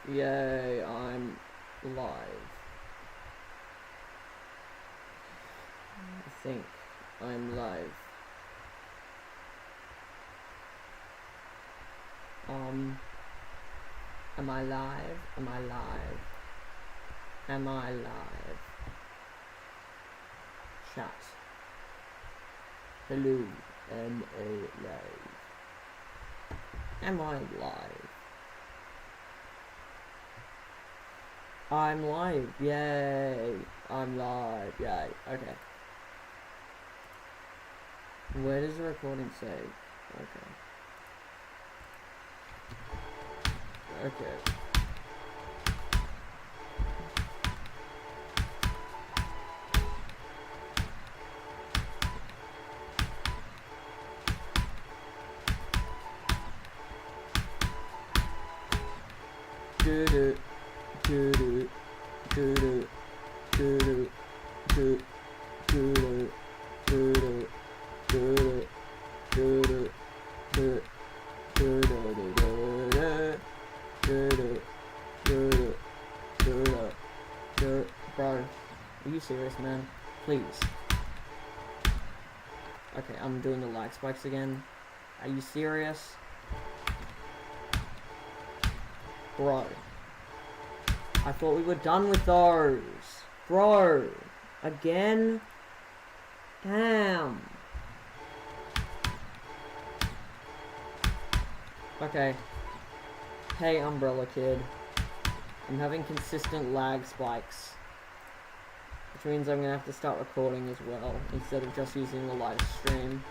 Yay, I'm live. I think I'm live. Am I live? Am I live? Am I live? Chat. Hello, am I live? Am I live? I'm live, yay! I'm live, yay, okay. Where does the recording save? Okay. Okay. Do-do, do-do, do-do, do-do, do-do, do-do, do-do, do-do, do-do, do-do, Bro, are you serious, man? Please. Okay, I'm doing the lag spikes again. Are you serious? Bro. I thought we were done with those. Bro. Again? Damn. Okay. Hey, Umbrella Kid. I'm having consistent lag spikes. Which means I'm gonna have to start recording as well, instead of just using the live stream.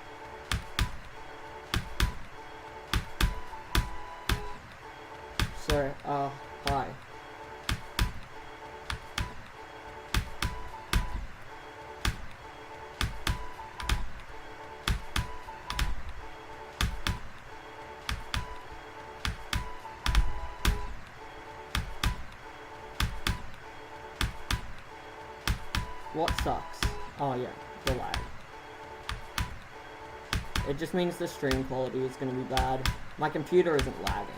So, hi. What sucks? Oh yeah, the lag. It just means the stream quality is gonna be bad. My computer isn't lagging.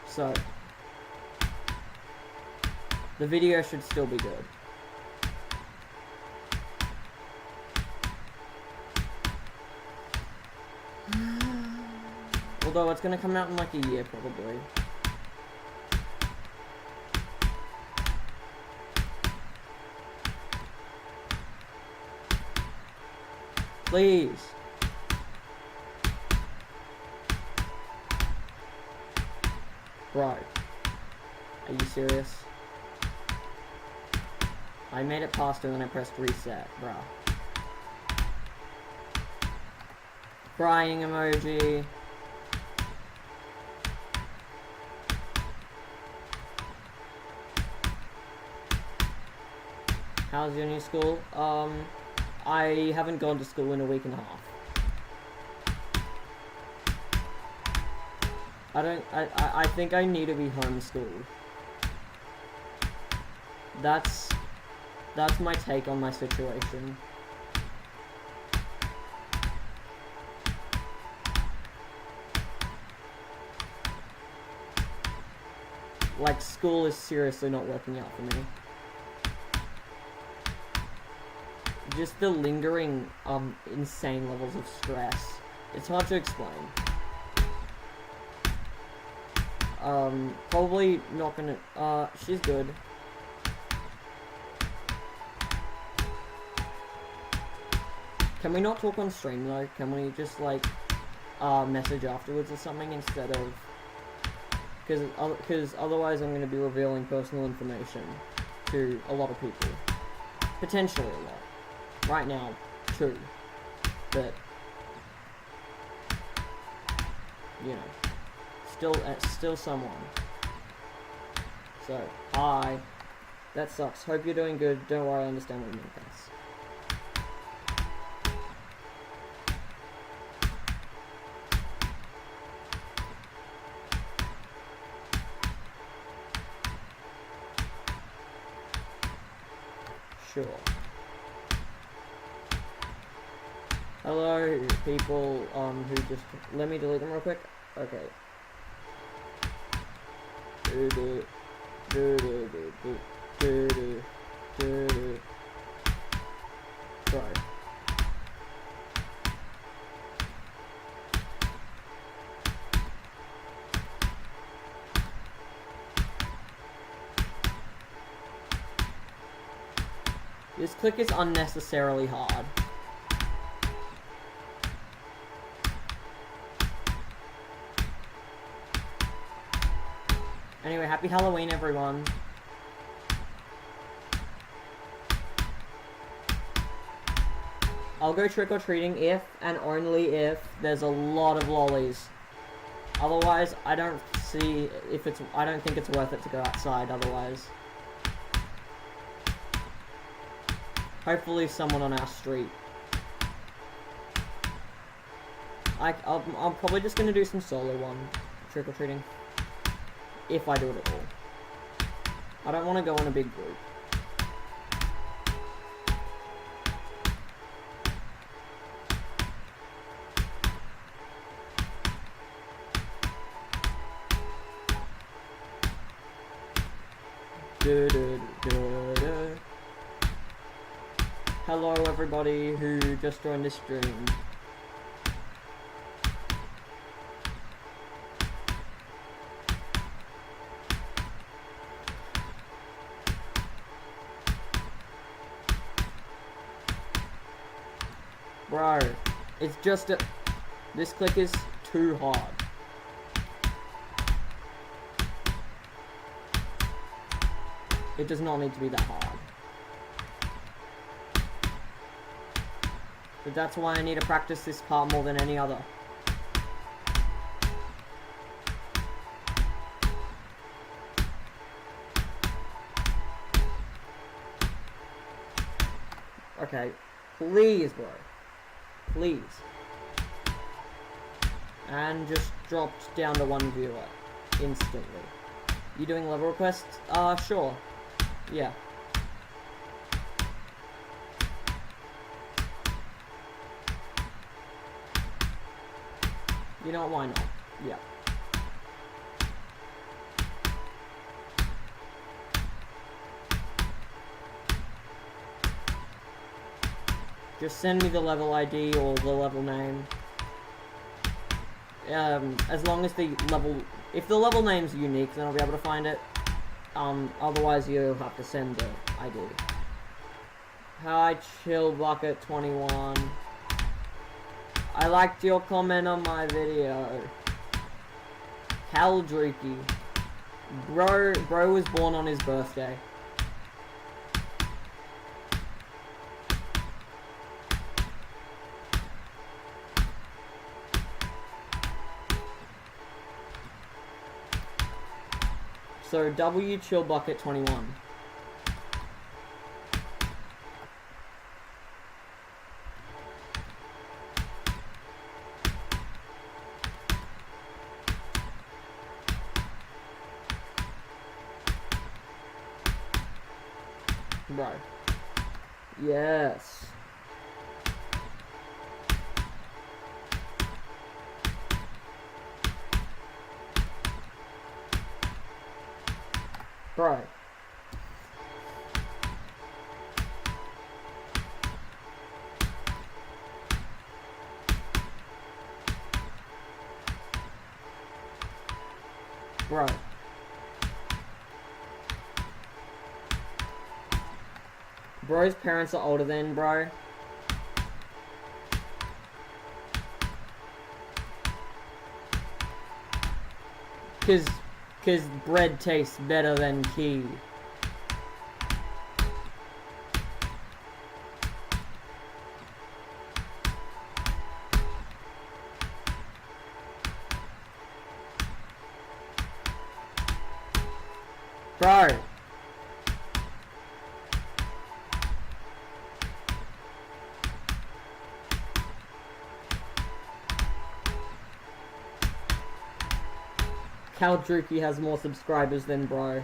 So, the video should still be good. Although it's gonna come out in like a year probably. Please. Bro. Are you serious? I made it past it and I pressed reset, bro. Crying emoji. How's your new school? I haven't gone to school in a week and a half. I think I need to be homeschooled. That's my take on my situation. Like, school is seriously not working out for me. Just the lingering, insane levels of stress. It's hard to explain. Probably not gonna, she's good. Can we not talk on stream though? Can we just, like, message afterwards or something instead of... Because otherwise I'm gonna be revealing personal information to a lot of people. Potentially a lot. Right now, 2. But, you know, still someone. So, hi. That sucks. Hope you're doing good. Don't worry, I understand what you mean, thanks. Sure. Hello, people, who just... Let me delete them real quick. Okay. Sorry. This click is unnecessarily hard. Anyway, happy Halloween, everyone. I'll go trick-or-treating if and only if there's a lot of lollies. Otherwise, I don't think it's worth it to go outside otherwise. Hopefully someone on our street. I'm probably just gonna do some solo one trick-or-treating. If I do it at all. I don't want to go in a big group. Hello everybody who just joined this stream. Bro, it's just this click is too hard. It does not need to be that hard. But that's why I need to practice this part more than any other. Okay, please, bro. Please. And just dropped down to 1 viewer instantly. You doing level requests? Sure. Yeah. You know what, why not? Yeah. Just send me the level ID or the level name. As long as the level... If the level name's unique, then I'll be able to find it. Otherwise you'll have to send the ID. Hi, Chill Bucket 21. I liked your comment on my video. Caldreaky. Bro was born on his birthday. So W Chill Bucket 21. Bro. Yes. Bro. Bro. Bro's parents are older than bro. Cause bread tastes better than key. Bro. Caldreaky has more subscribers than bro.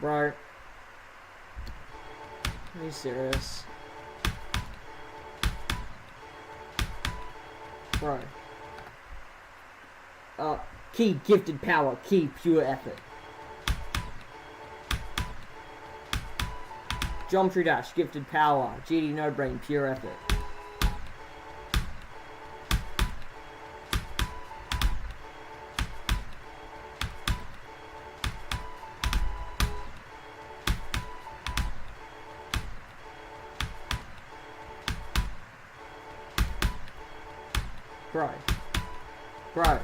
Bro. Are you serious? Bro. Key gifted power, key pure effort. Geometry dash, gifted power, GD no brain, pure effort. Bro. Bro.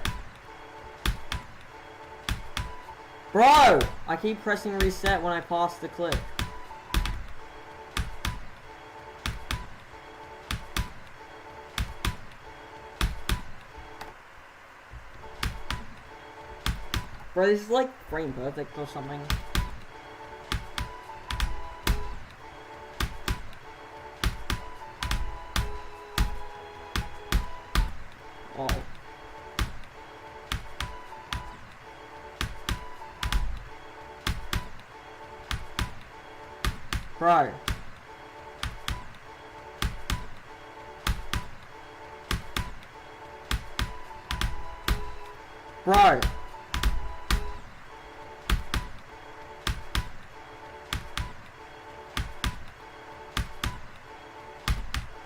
Bro! I keep pressing reset when I pass the clip. Bro, this is like frame perfect or something. Oh. Bro. Bro.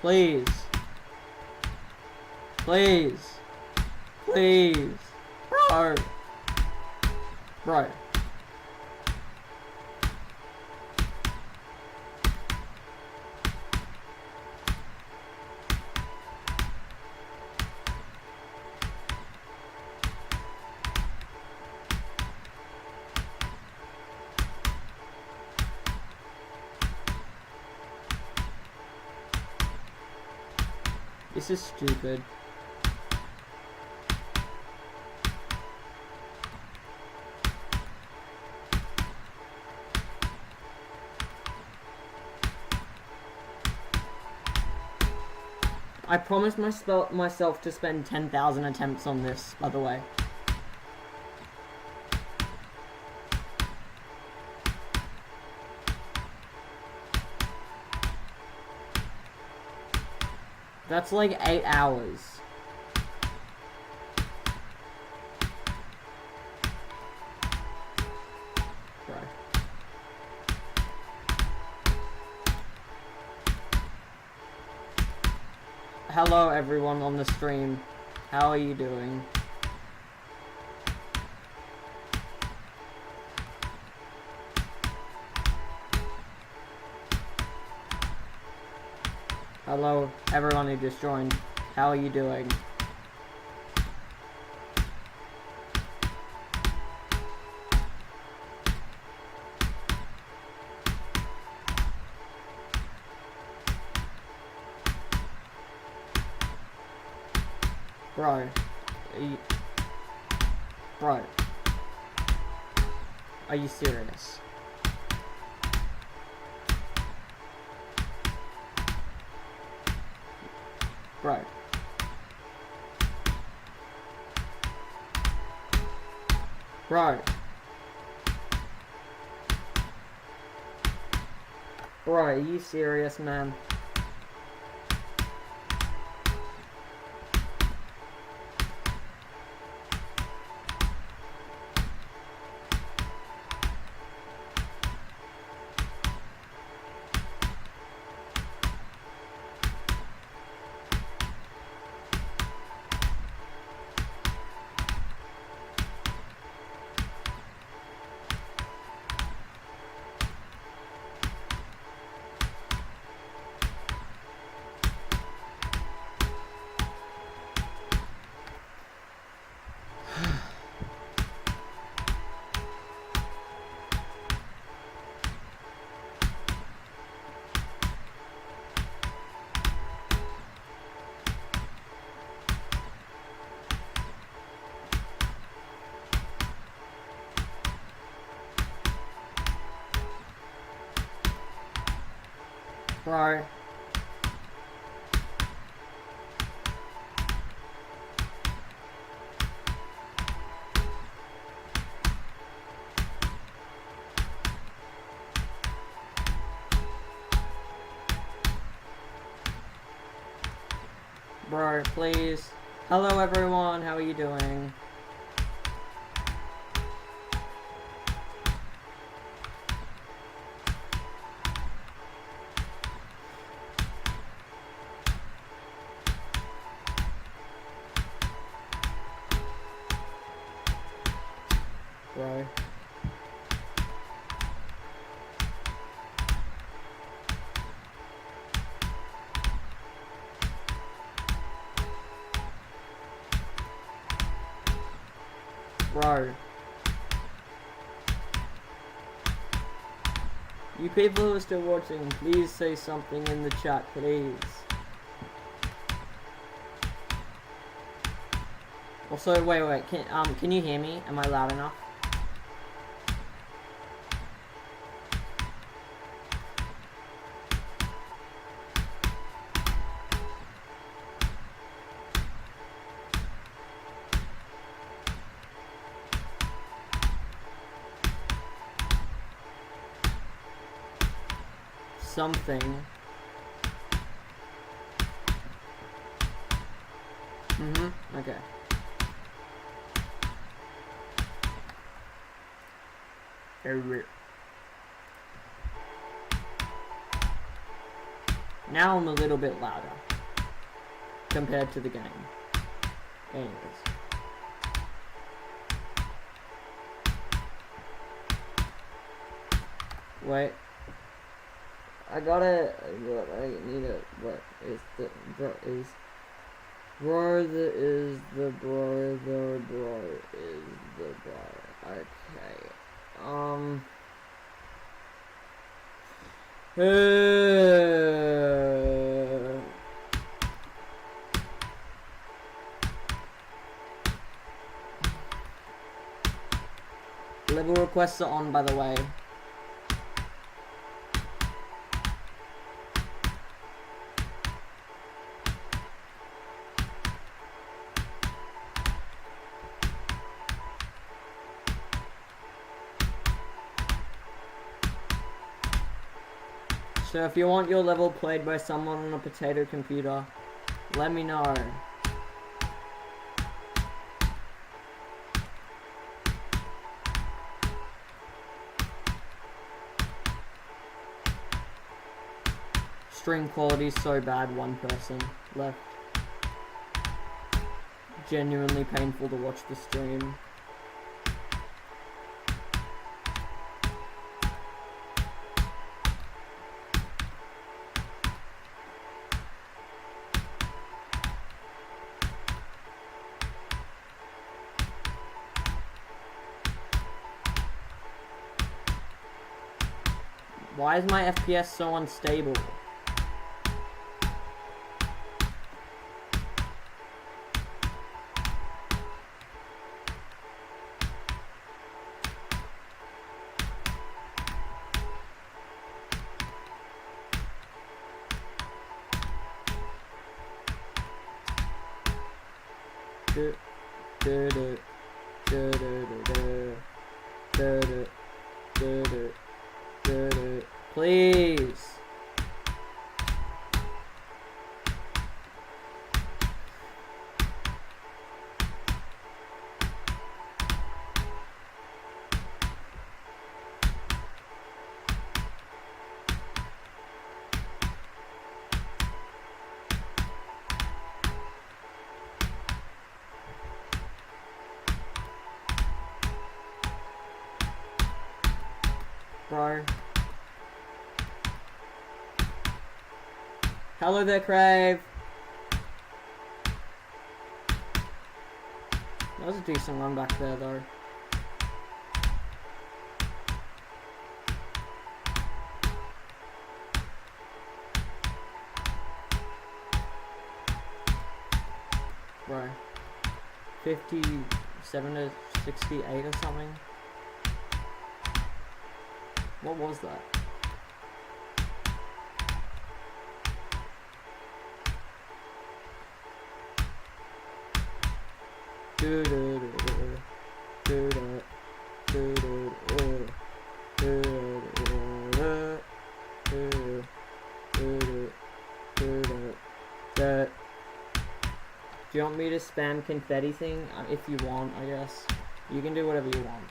Please. Please. Please. Bro. Bro. This is stupid. I promised myself to spend 10,000 attempts on this, by the way. That's like 8 hours. Bro. Hello everyone on the stream. How are you doing? Hello everyone who just joined. How are you doing? Bro. Bro. Are you serious? Bro. Bro. Bro, are you serious, man? Bro. Bro, please. Hello everyone, how are you doing? Bro. Bro. You people who are still watching, please say something in the chat, please. Also, wait, can you hear me? Am I loud enough? Something. Okay. Now I'm a little bit louder compared to the game. Anyways. Wait. I need it. What is the bro is the is the bro the bro is the bro. Okay. Level requests are on, by the way. So if you want your level played by someone on a potato computer, let me know. Stream quality is so bad, one person left. Genuinely painful to watch the stream. Why is my FPS so unstable? Please. Bro. Hello there, Crave. That was a decent run back there, though. Bro. 57 to 68 or something. What was that? Do you want me to spam confetti thing? If you want, I guess. You can do whatever you want.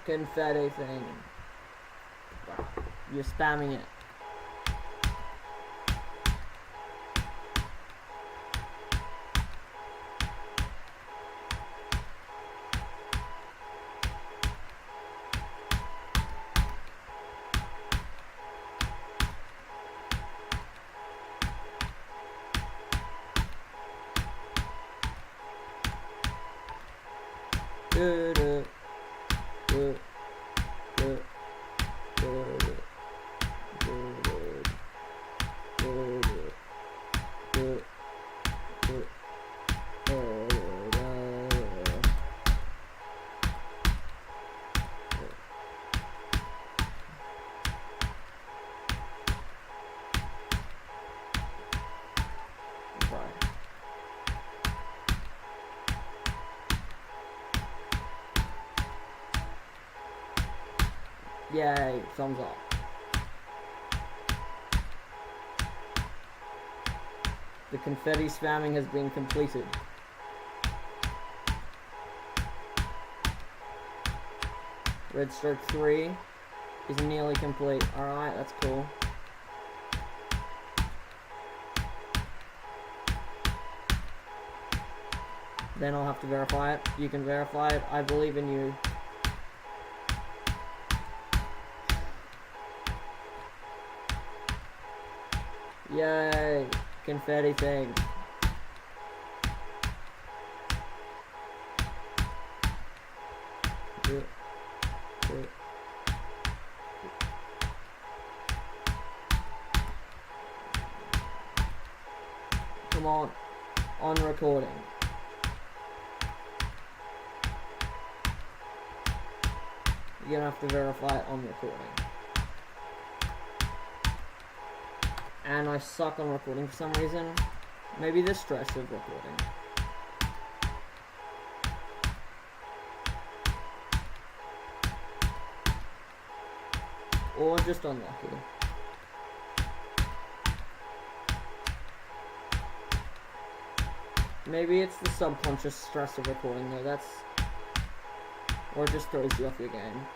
Confetti thing. You're spamming it. Yay, thumbs up. The confetti spamming has been completed. Red stroke 3 is nearly complete. Alright, that's cool. Then I'll have to verify it. You can verify it. I believe in you. Yay! Confetti thing. Come on recording. You're gonna have to verify it on recording. And I suck on recording for some reason. Maybe the stress of recording. Or just unlucky. Maybe it's the subconscious stress of recording though, or it just throws you off your game.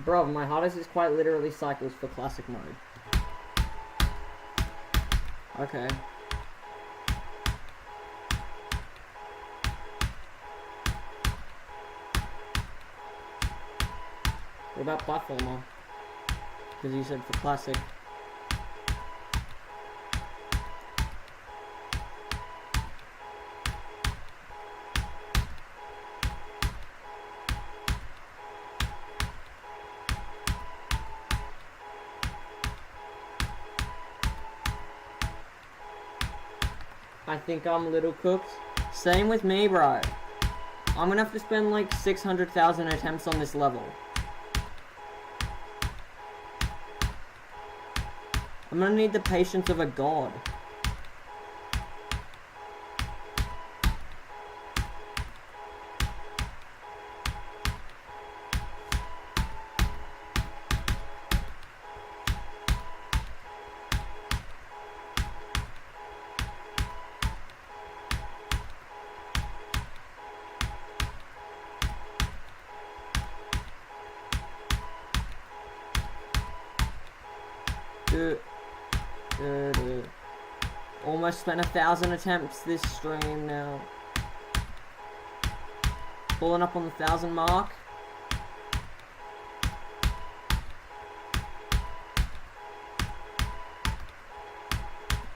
Bro, my hardest is quite literally cycles for classic mode. Okay. What about platformer? Because you said for classic. I think I'm a little cooked. Same with me, bro. I'm gonna have to spend like 600,000 attempts on this level. I'm gonna need the patience of a god. Almost spent 1,000 attempts this stream now. Pulling up on the 1,000 mark.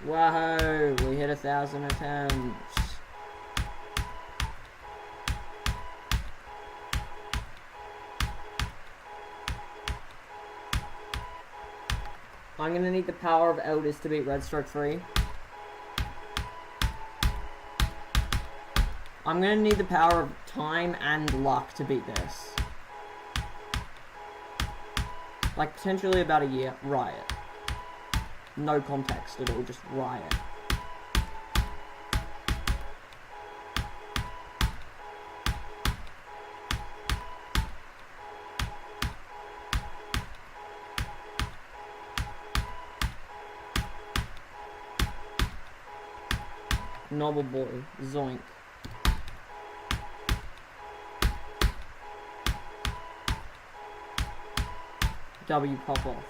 Whoa, we hit 1,000 attempts. I'm gonna need the power of Elders to beat Red Stroke 3. I'm gonna need the power of time and luck to beat this. Like, potentially about a year. Riot. No context at all, just Riot. Noble Boy. Zoink. W pop off.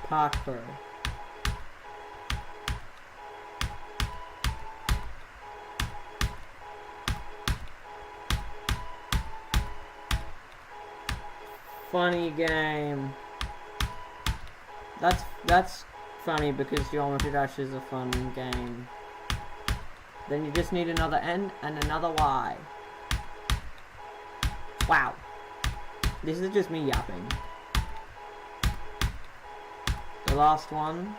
Parker. Funny game. That's funny because Geometry Dash is a fun game. Then you just need another N and another Y. Wow. This is just me yapping. The last one.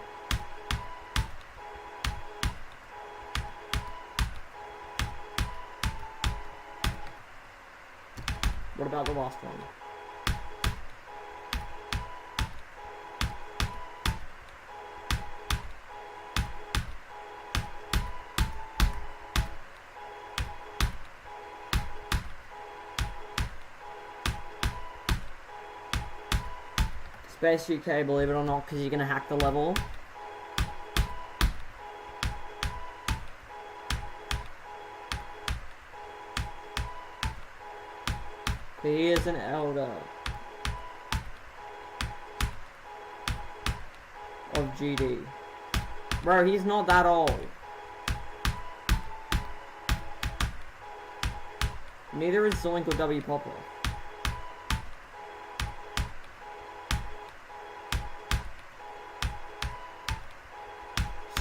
What about the last one? Space UK, believe it or not, because you're going to hack the level. He is an elder of GD. Bro, he's not that old. Neither is Zoink or W Popper.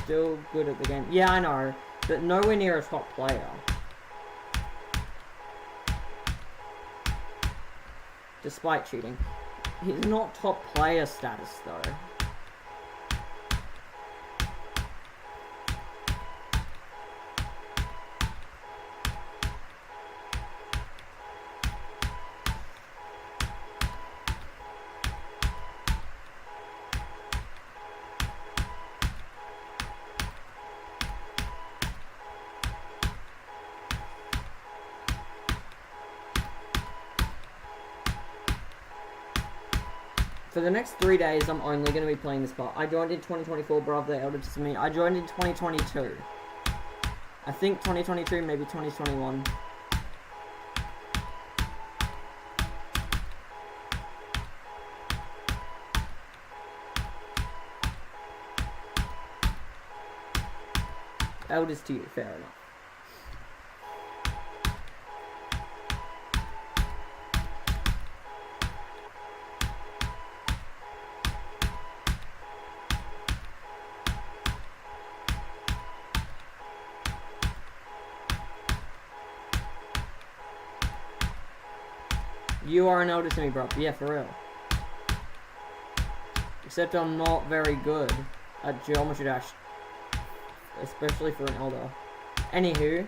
Still good at the game. Yeah, I know, but nowhere near a top player. Despite cheating. He's not top player status though. For the next 3 days, I'm only going to be playing this part. I joined in 2024, brother, elder to me. I joined in 2022. I think 2022, maybe 2021. Eldest to you, fair enough. You are an elder to me, bro. Yeah, for real. Except I'm not very good at Geometry Dash. Especially for an elder. Anywho.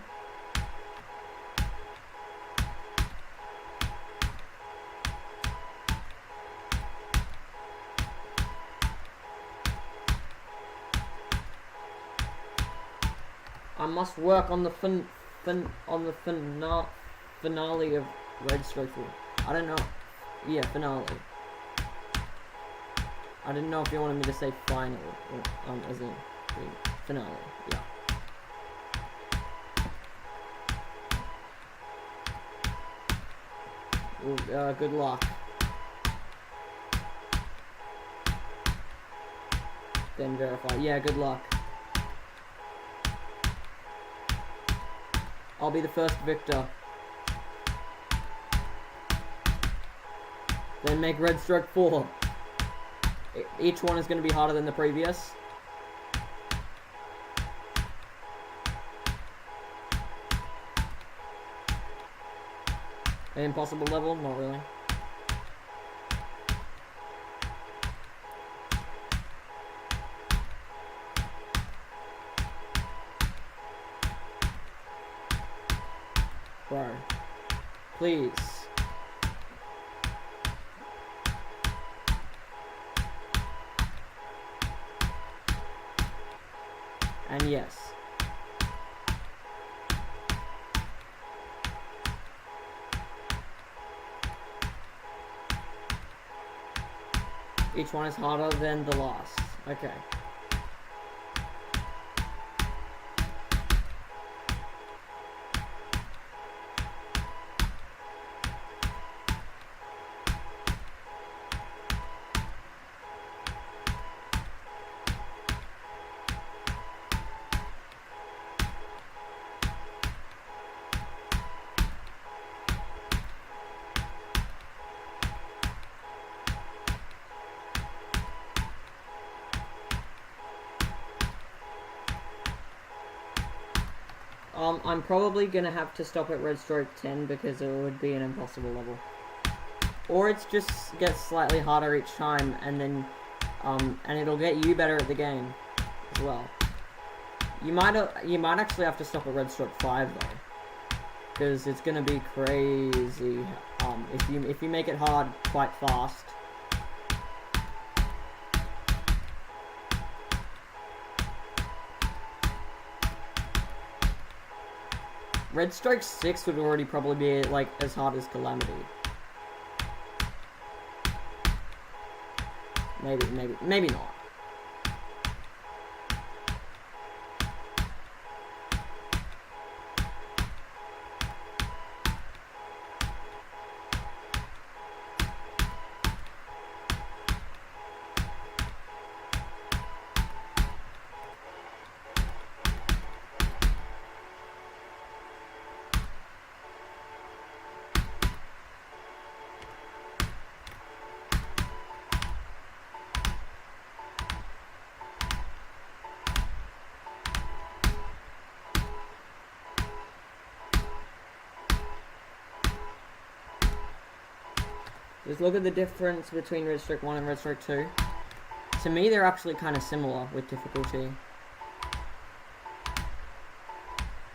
I must work on the finale of Red Stroke 4. I don't know. Yeah, finale. I didn't know if you wanted me to say final, or, as in finale. Yeah. Ooh, good luck. Then verify. Yeah, good luck. I'll be the first victor. Then make red stroke 4. Each one is going to be harder than the previous. An impossible level? Not really. Bro. Please. And yes. Each one is harder than the last. Okay. I'm probably gonna have to stop at red stroke 10 because it would be an impossible level. Or it's just gets slightly harder each time, and then, and it'll get you better at the game as well. You might actually have to stop at red stroke 5 though, because it's gonna be crazy. If you make it hard quite fast. Red stroke 6 would already probably be like as hard as Calamity. Maybe not. Just look at the difference between red stroke 1 and red stroke 2. To me, they're actually kind of similar with difficulty.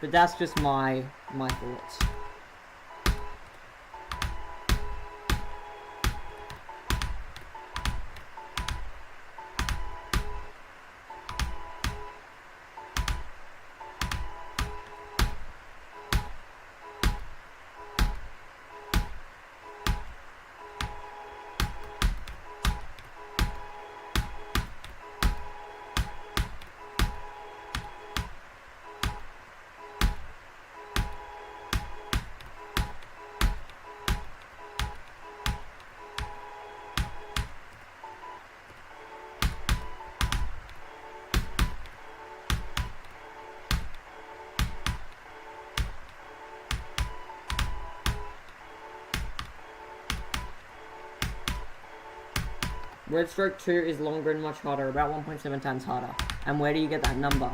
But that's just my thoughts. Red stroke 2 is longer and much harder, about 1.7 times harder. And where do you get that number?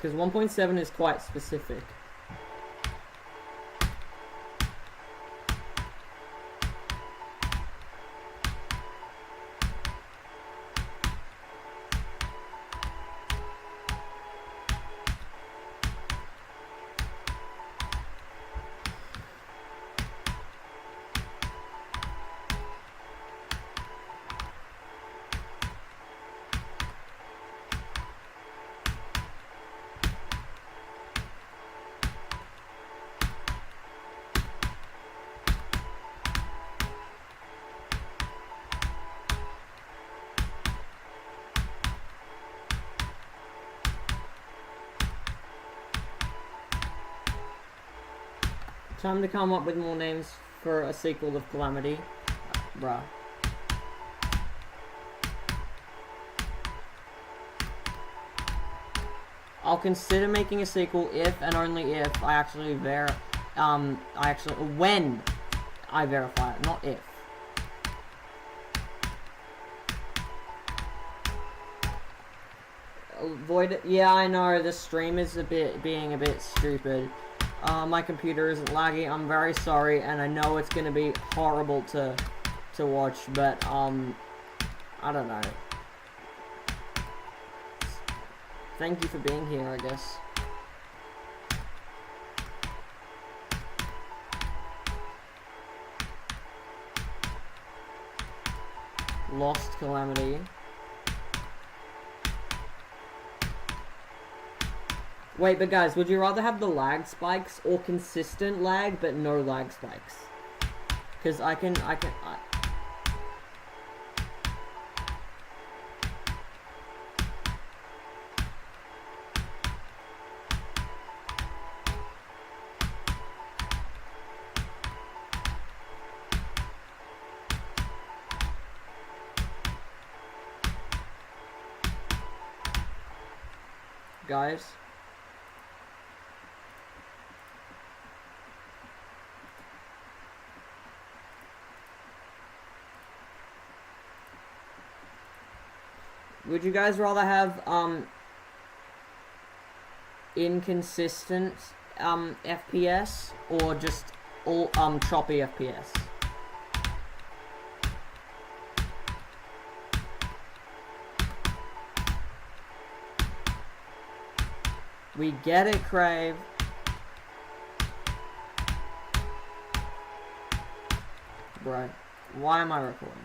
Because 1.7 is quite specific. Time to come up with more names for a sequel of Calamity. Bruh. I'll consider making a sequel if and only if I actually when I verify it, not if. Void. Yeah, I know the stream is being a bit stupid. My computer isn't laggy. I'm very sorry, and I know it's gonna be horrible to watch, but I don't know. Thank you for being here, I guess. Lost Calamity. Wait, but guys, would you rather have the lag spikes or consistent lag but no lag spikes? Because I can. Guys. Would you guys rather have inconsistent FPS or just all choppy FPS? We get it, Crave. Right. Why am I recording?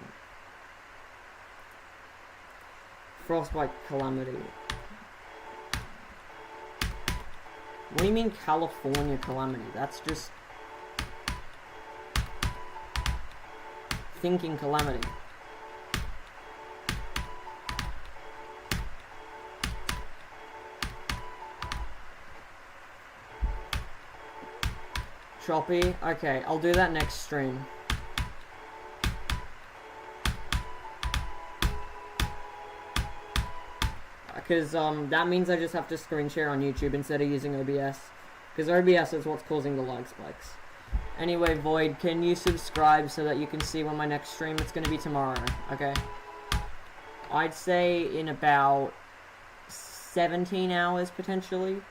Frostbite Calamity. What do you mean California Calamity? That's just thinking Calamity. Choppy? Okay, I'll do that next stream. Because that means I just have to screen share on YouTube instead of using OBS. Because OBS is what's causing the lag spikes. Anyway, Void, can you subscribe so that you can see when my next stream? It's going to be tomorrow, okay? I'd say in about 17 hours, potentially.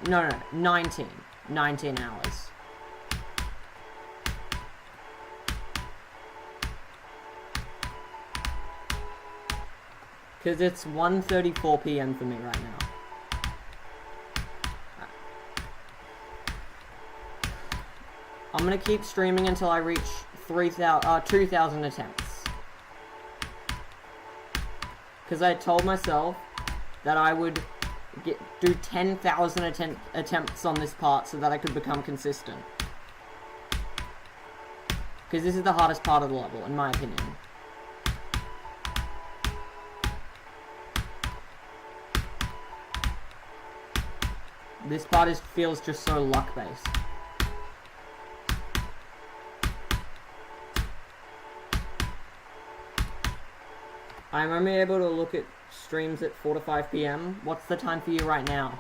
No, 19. 19 hours. Because it's 1:34 p.m. for me right now. I'm gonna keep streaming until I reach 2,000 attempts. Because I told myself that I would do 10,000 attempts on this part so that I could become consistent. Because this is the hardest part of the level, in my opinion. This part feels just so luck-based. I'm only able to look at streams at 4 to 5 p.m. What's the time for you right now?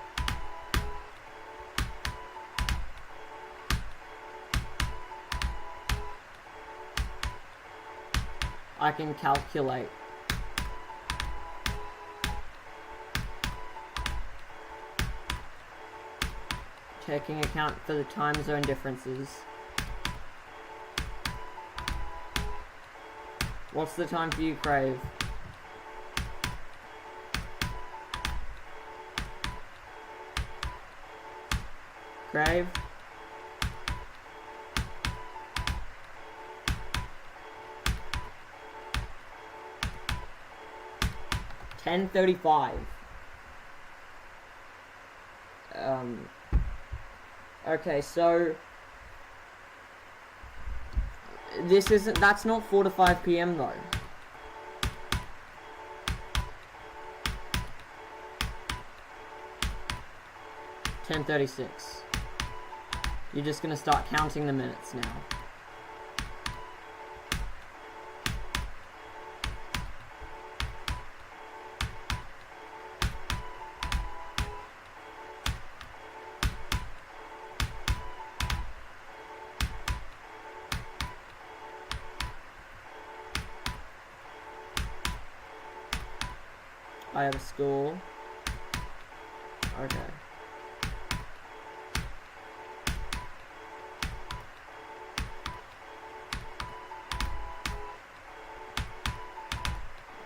I can calculate. Taking account for the time zone differences. What's the time for you, Crave? Crave? $10:35. Okay, so that's not 4 to 5 p.m. though. $10:36. You're just gonna start counting the minutes now. I have school. Okay.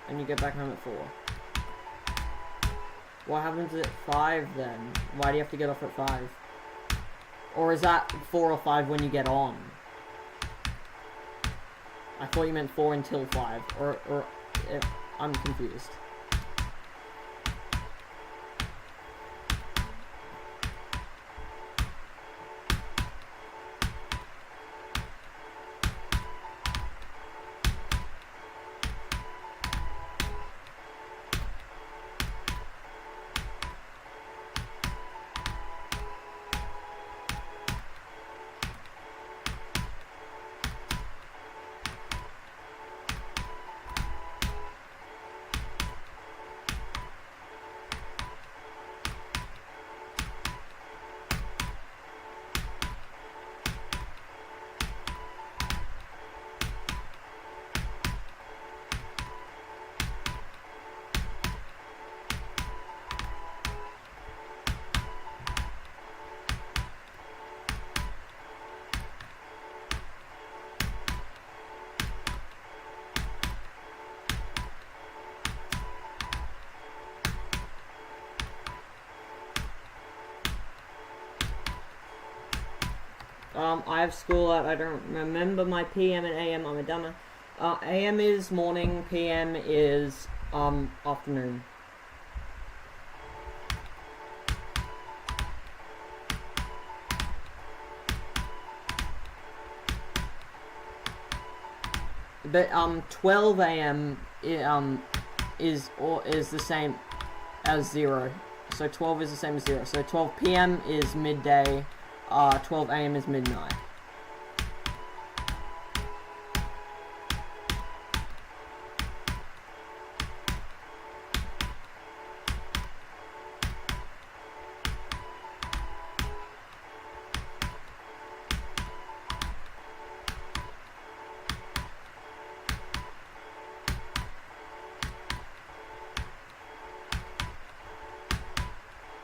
And you get back home at 4. What happens at 5 then? Why do you have to get off at 5? Or is that 4 or 5 when you get on? I thought you meant 4 until 5. Or I'm confused. I have school at, I don't remember my PM and AM, I'm a dumber. AM is morning, PM is, afternoon. But, 12 AM, is the same as 0. So 12 is the same as 0. So 12 PM is midday, 12 AM is midnight.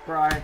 Right.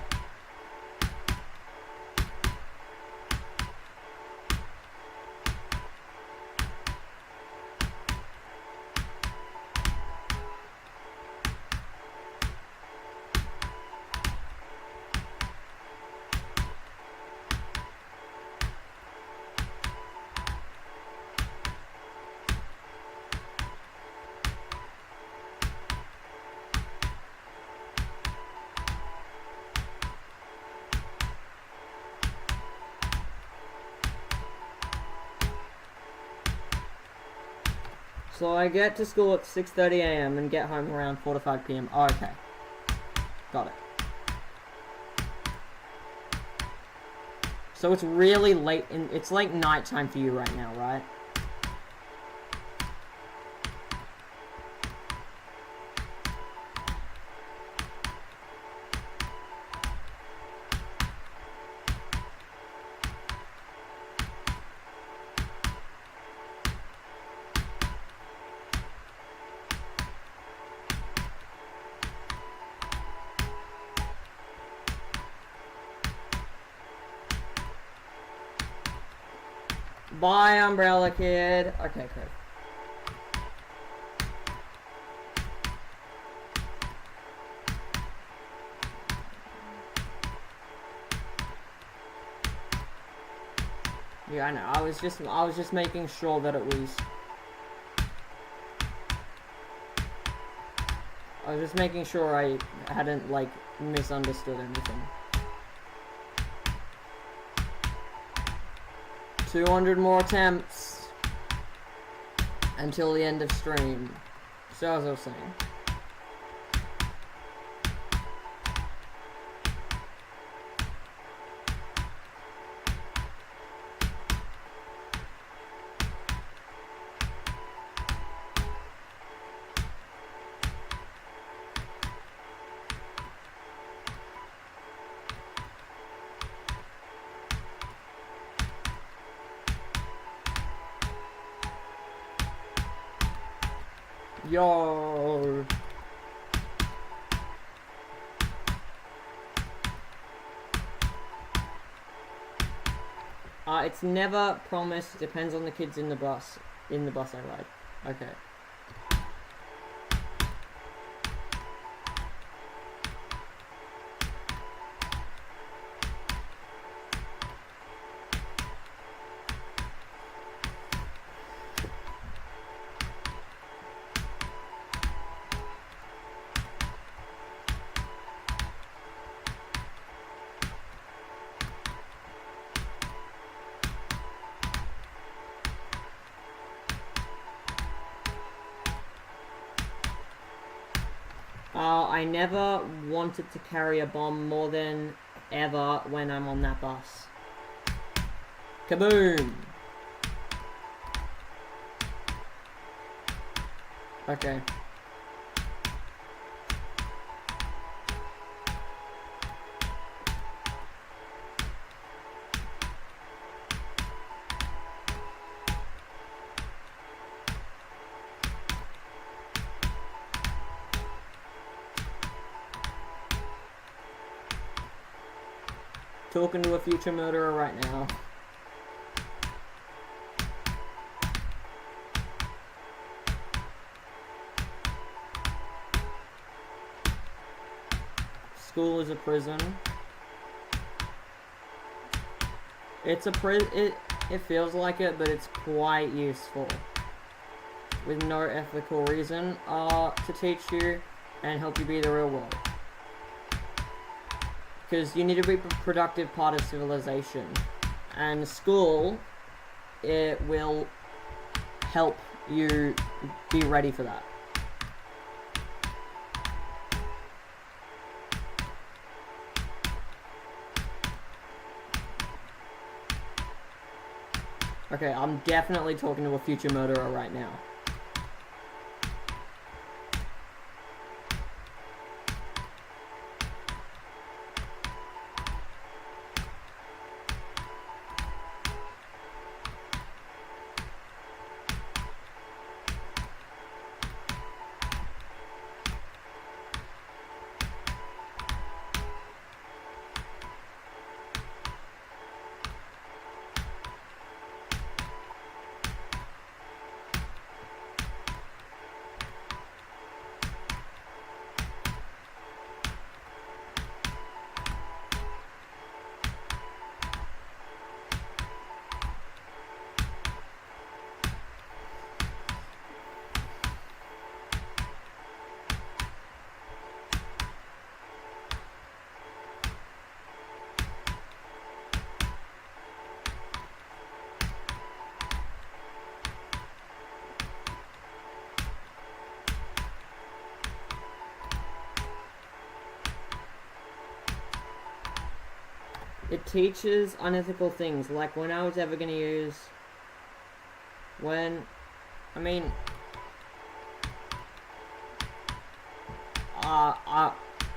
So I get to school at 6:30 AM and get home around 4 to 5 PM. Oh, okay. Got it. So it's really late, it's like nighttime for you right now, right? Bye, Umbrella Kid. Okay, good. Yeah, I know. I was just making sure that it was. I was just making sure I hadn't like misunderstood anything. 200 more attempts until the end of stream. So as I was saying. Yo. It's never promised. Depends on the kids in the bus. In the bus I ride. Okay. I never wanted to carry a bomb more than ever when I'm on that bus. Kaboom! Okay. Talking to a future murderer right now. School is a prison. It's a it feels like it, but it's quite useful. With no ethical reason to teach you and help you be the real world. Because you need to be a productive part of civilization. And school, it will help you be ready for that. Okay, I'm definitely talking to a future murderer right now. It teaches unethical things, like when I was ever going to use... I mean...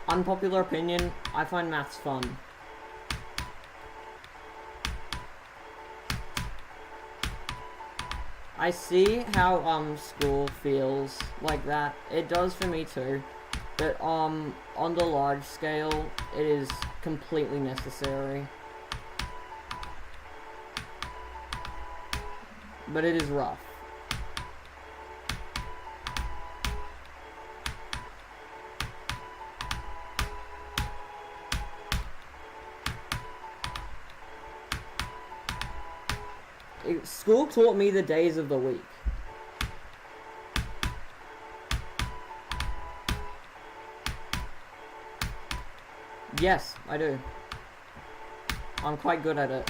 unpopular opinion, I find maths fun. I see how, school feels like that. It does for me too. But, on the large scale, it is completely necessary. But it is rough. School taught me the days of the week. Yes, I do. I'm quite good at it.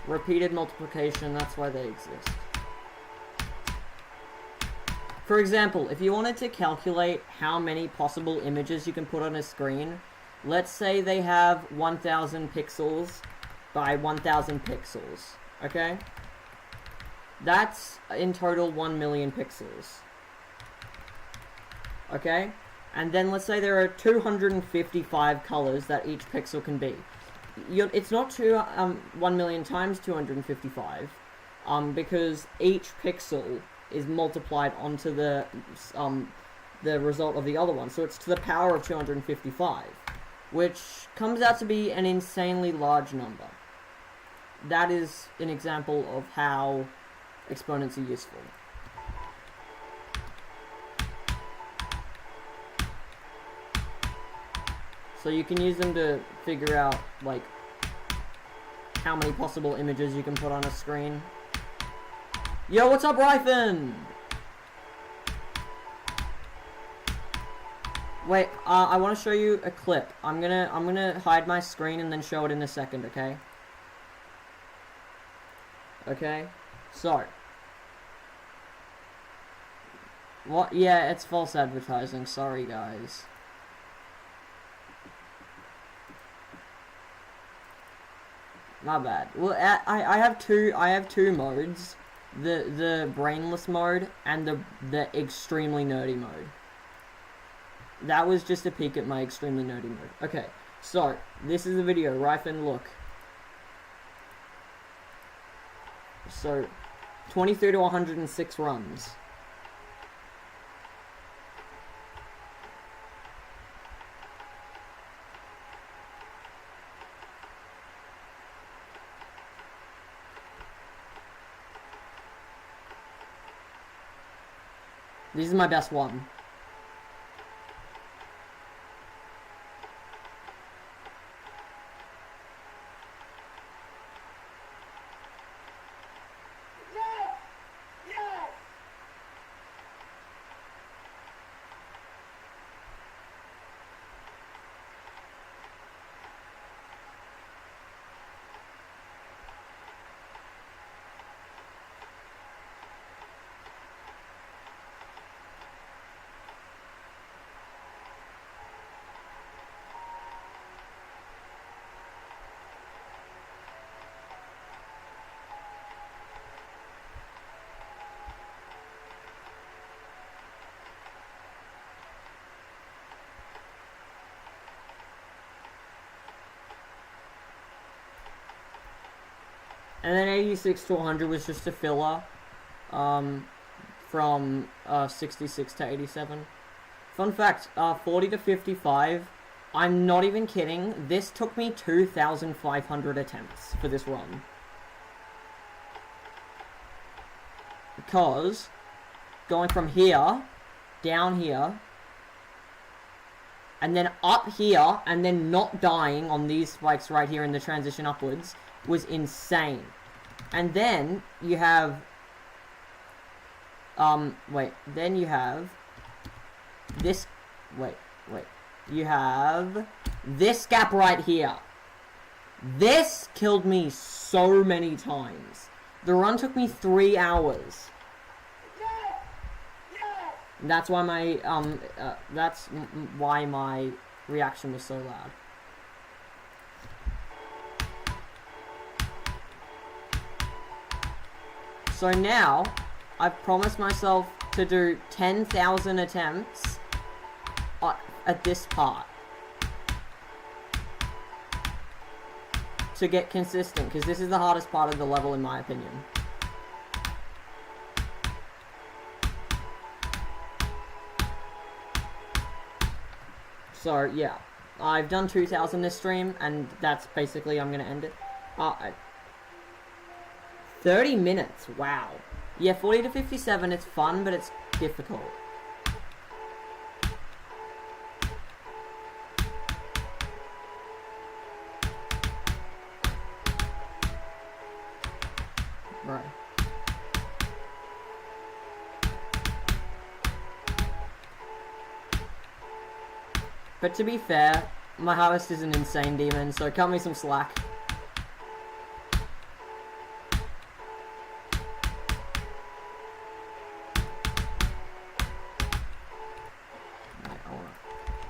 Repeated multiplication, that's why they exist. For example, if you wanted to calculate how many possible images you can put on a screen, let's say they have 1000 pixels by 1000 pixels, okay? That's in total 1 million pixels. Okay? and then let's say there are 255 colors that each pixel can be. It's not 1 million times 255, because each pixel is multiplied onto the result of the other one, so it's to the power of 255, which comes out to be an insanely large number. That is an example of how exponents are useful. So you can use them to figure out, like, how many possible images you can put on a screen. Yo, what's up, Ryphen? Wait, I want to show you a clip. I'm gonna hide my screen and then show it in a second, okay? Okay? So. What? Yeah, it's false advertising. Sorry, guys. My bad. Well, I have two modes. The brainless mode and the extremely nerdy mode. That was just a peek at my extremely nerdy mode. Okay, so this is the video. Ryphen, look. So 23 to 106 runs. This is my best one. And then 86 to 100 was just a filler, from 66 to 87. Fun fact, 40 to 55, I'm not even kidding, this took me 2,500 attempts for this run. Because, going from here, down here, and then up here, and then not dying on these spikes right here in the transition upwards, was insane. And then you have then you have this you have this gap right here. This killed me so many times. The run took me 3 hours. That's why my reaction was so loud. So now, I've promised myself to do 10,000 attempts at this part. To get consistent, because this is the hardest part of the level in my opinion. So, yeah. I've done 2,000 this stream, and that's basically, I'm going to end it. 30 minutes, wow. Yeah, 40 to 57, it's fun, but it's difficult. Right. But to be fair, my harvest is an insane demon, so cut me some slack.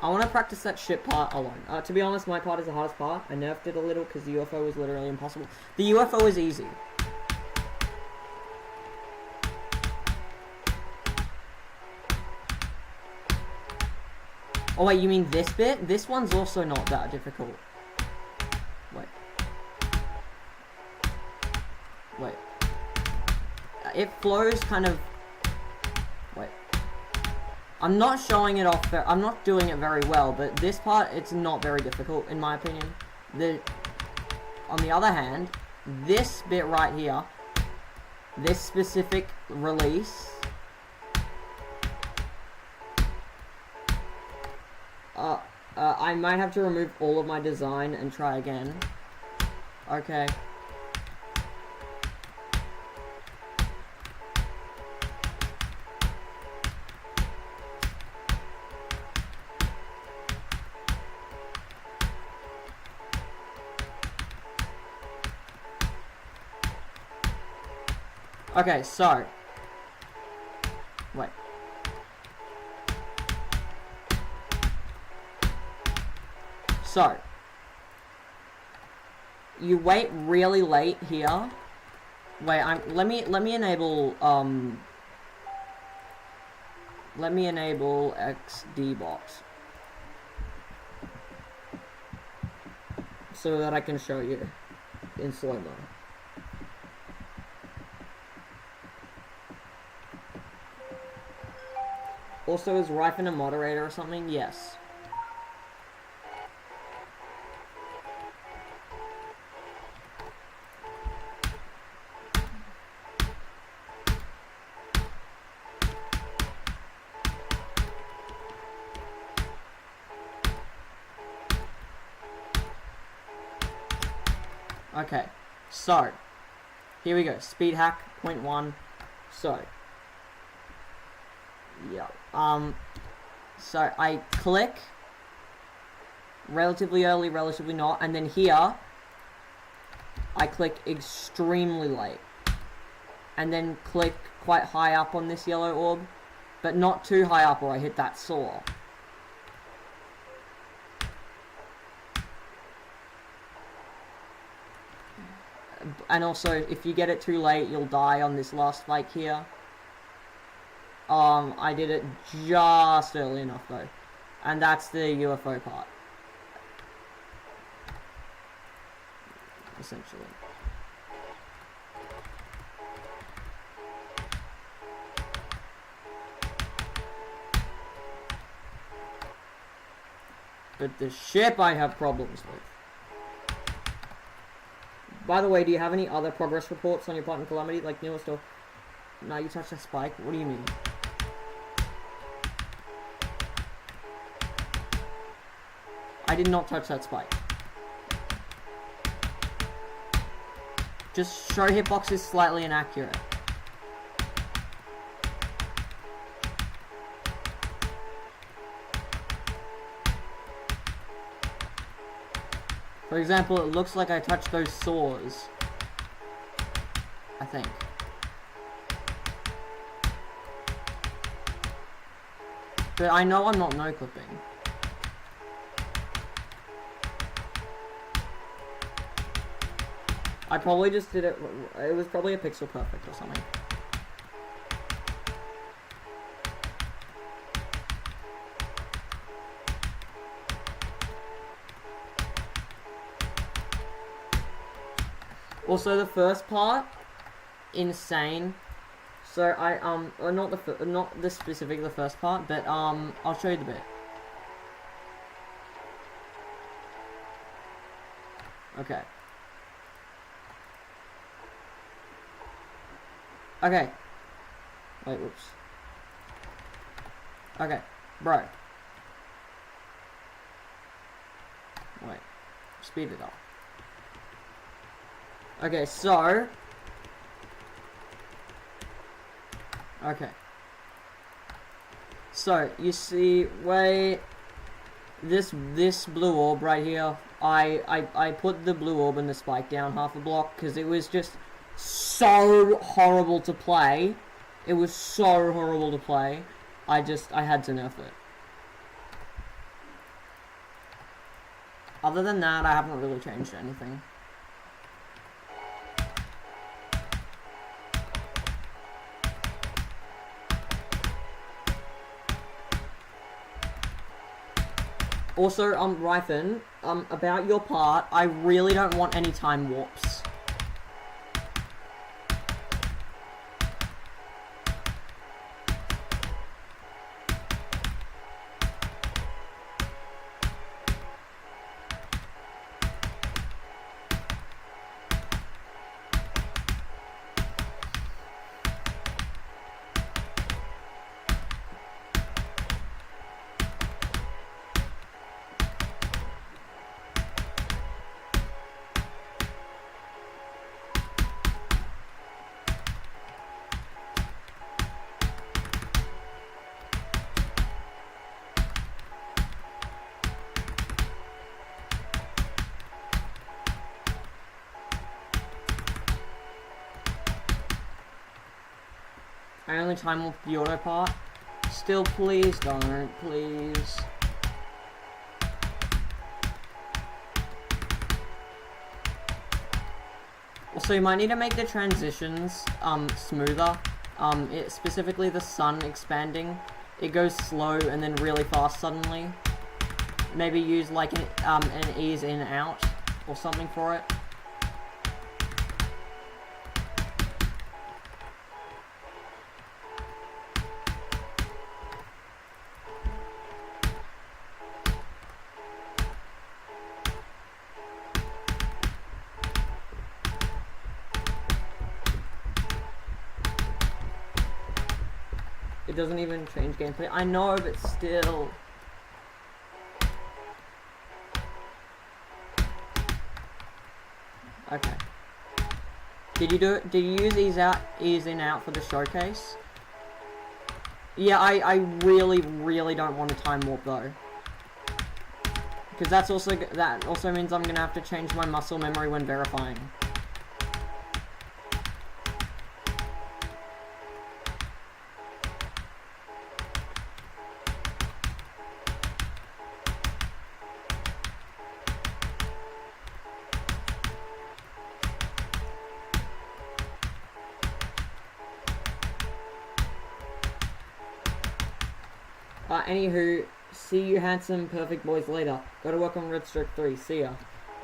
I want to practice that shit part alone. To be honest, my part is the hardest part. I nerfed it a little because the UFO was literally impossible. The UFO is easy. Oh wait, you mean this bit? This one's also not that difficult. Wait. Wait. It flows kind of... Wait. I'm not showing it off... I'm not doing it very well, but this part, it's not very difficult, in my opinion. On the other hand, this bit right here, this specific release... I might have to remove all of my design and try again. Okay. Okay, so... Wait. So, you wait really late here. Wait, let me enable XD box so that I can show you in slow-mo. Also, is Rifen a moderator or something? Yes. Okay, so, here we go, speed hack, 0.1, so, yeah, so I click, relatively early, relatively not, and then here, I click extremely late, and then click quite high up on this yellow orb, but not too high up or I hit that saw. And also, if you get it too late, you'll die on this last spike here. I did it just early enough though. And that's the UFO part. Essentially. But the ship I have problems with. By the way, do you have any other progress reports on your part in Calamity, like newest or... No, you touched a spike? What do you mean? I did not touch that spike. Just show hitbox is slightly inaccurate. For example, it looks like I touched those saws. I think. But I know I'm not no-clipping. I probably just did it... It was probably a pixel perfect or something. Also, the first part, insane. So or not the specific the first part, but I'll show you the bit. Okay. Okay. Wait, whoops. Okay, bro. Wait, speed it up. Okay, so... Okay. So, you see, this blue orb right here, I put the blue orb and the spike down half a block, because it was just so horrible to play. It was so horrible to play. I had to nerf it. Other than that, I haven't really changed anything. Also, Rythan, about your part, I really don't want any time warps. I only time warp the auto part. Still, please don't, please. Also, you might need to make the transitions smoother. Specifically the sun expanding. It goes slow and then really fast suddenly. Maybe use like an ease in out or something for it. It doesn't even change gameplay. I know, but still. Okay. Did you use ease in out for the showcase? Yeah, I really don't want to time warp though. Because that also means I'm gonna have to change my muscle memory when verifying. Anywho, see you handsome, perfect boys later. Gotta work on Red Stroke 3, see ya.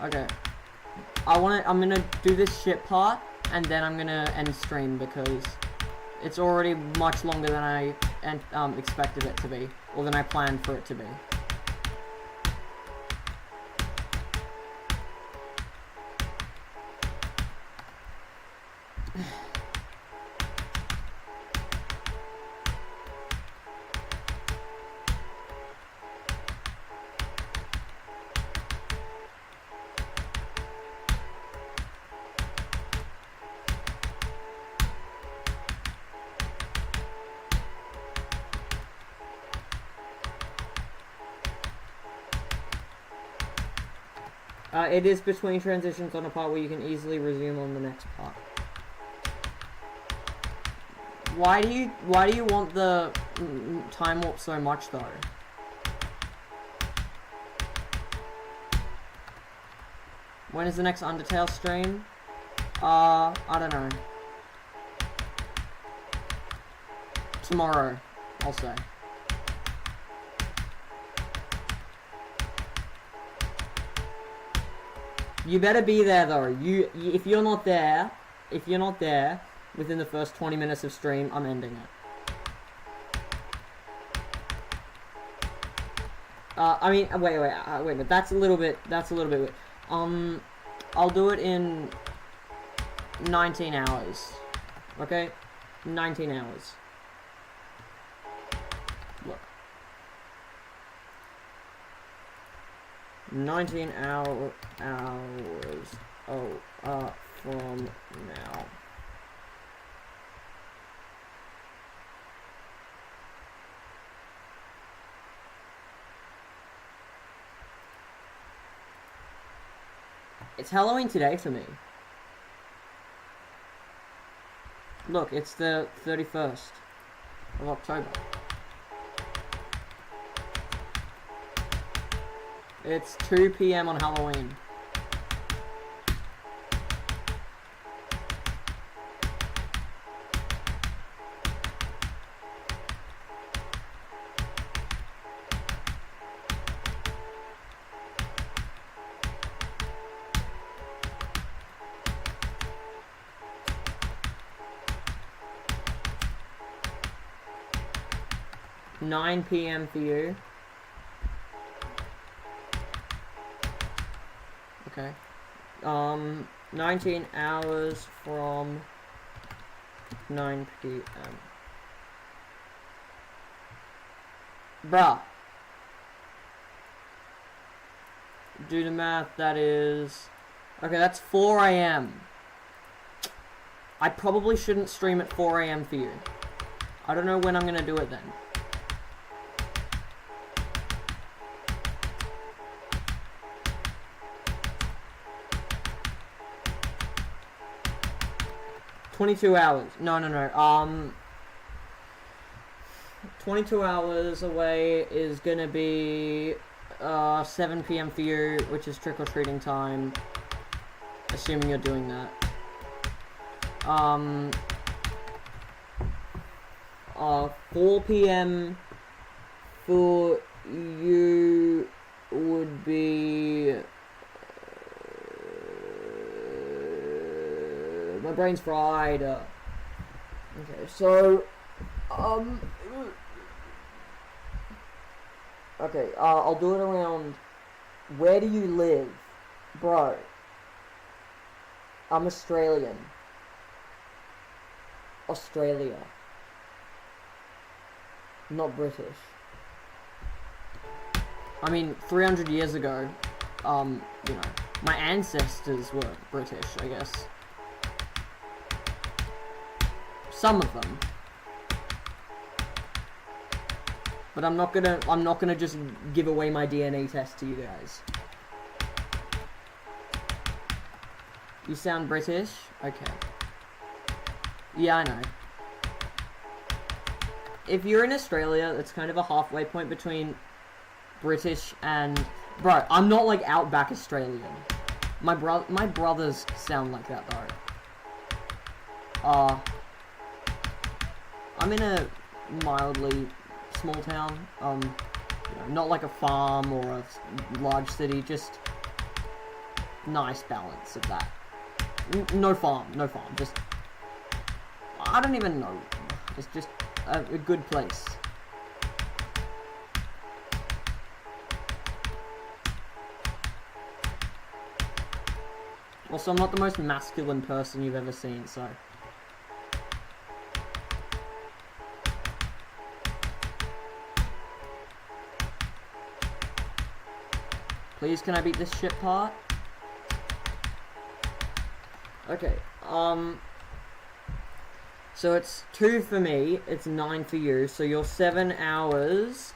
Okay. I'm gonna do this shit part, and then I'm gonna end stream because it's already much longer than I expected it to be, or than I planned for it to be. It is between transitions on a part where you can easily resume on the next part. Why do you want the time warp so much though? When is the next Undertale stream? I don't know. Tomorrow, I'll say. You better be there though. If you're not there within the first 20 minutes of stream, I'm ending it. I mean, wait, that's a little bit weird. I'll do it in 19 hours. Okay? 19 hours. Look. 19 hours from now. It's Halloween today for me. Look, it's the 31st of October. It's 2 PM on Halloween. 9 p.m. for you. Okay. 19 hours from 9 p.m. Bruh. Do the math, that is... Okay, that's 4 a.m. I probably shouldn't stream at 4 a.m. for you. I don't know when I'm gonna do it then. $22 hours. No. 22 hours away is gonna be 7 p.m. for you, which is trick-or-treating time. Assuming you're doing that. 4 p.m. for you would be... my brain's fried. Okay, so... okay, I'll do it around... Where do you live? Bro. I'm Australian. Australia. Not British. I mean, 300 years ago, you know, my ancestors were British, I guess. Some of them. But I'm not gonna just give away my DNA test to you guys. You sound British? Okay. Yeah, I know. If you're in Australia, it's kind of a halfway point between British and... Bro, I'm not like outback Australian. My brothers sound like that though. I'm in a mildly small town. You know, not like a farm or a large city, just nice balance of that. No farm, just... I don't even know. It's just a good place. Also, I'm not the most masculine person you've ever seen, so... Please, can I beat this shit part? Okay, so it's 2 for me, it's 9 for you, so you're 7 hours,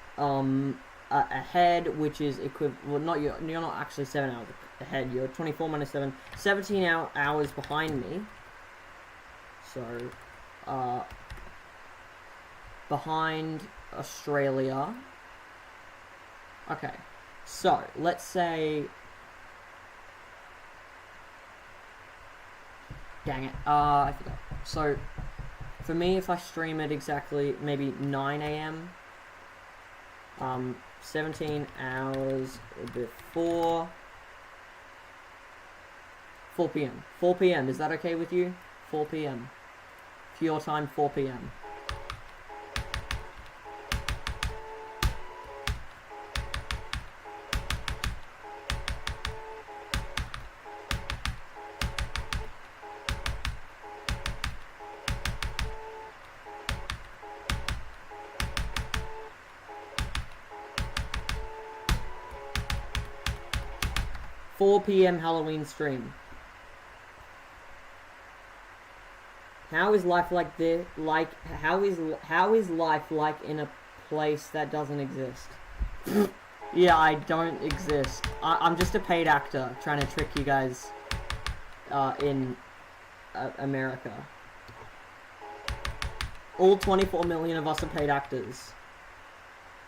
ahead, which is equivalent, well, you're not actually 7 hours ahead, you're 24 minus 7, 17 hours behind me, so, behind Australia. Okay, so, let's say... Dang it, I forgot. So, for me, if I stream it exactly, maybe 9 a.m., 17 hours before 4 p.m. 4 p.m., is that okay with you? 4 p.m. For your time, 4 p.m. p.m. Halloween stream. How is life like this? How is life like in a place that doesn't exist? Yeah, I don't exist. I'm just a paid actor trying to trick you guys in America. All 24 million of us are paid actors.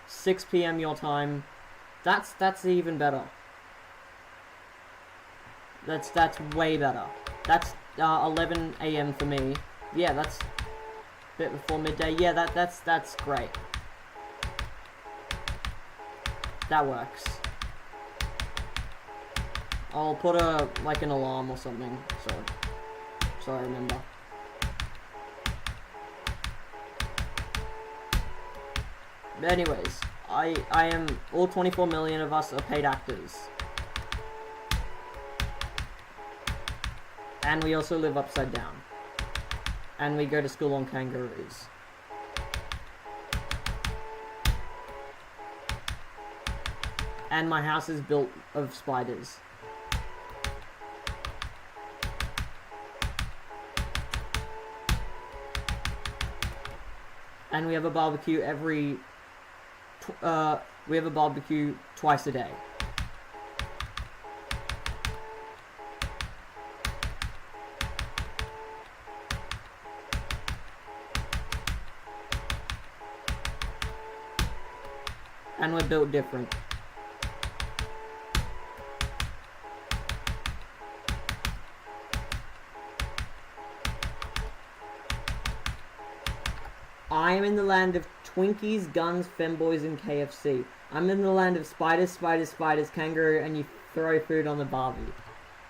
6 p.m. your time. That's even better. That's way better. That's 11 a.m. for me. Yeah, that's a bit before midday. Yeah, that's great. That works. I'll put an alarm or something, so I remember. But anyways, I am, all 24 million of us are paid actors. And we also live upside down. And we go to school on kangaroos. And my house is built of spiders. And we have a barbecue twice a day. And we're built different. I am in the land of Twinkies, guns, femboys, and KFC. I'm in the land of spiders, spiders, spiders, kangaroo, and you throw food on the Barbie.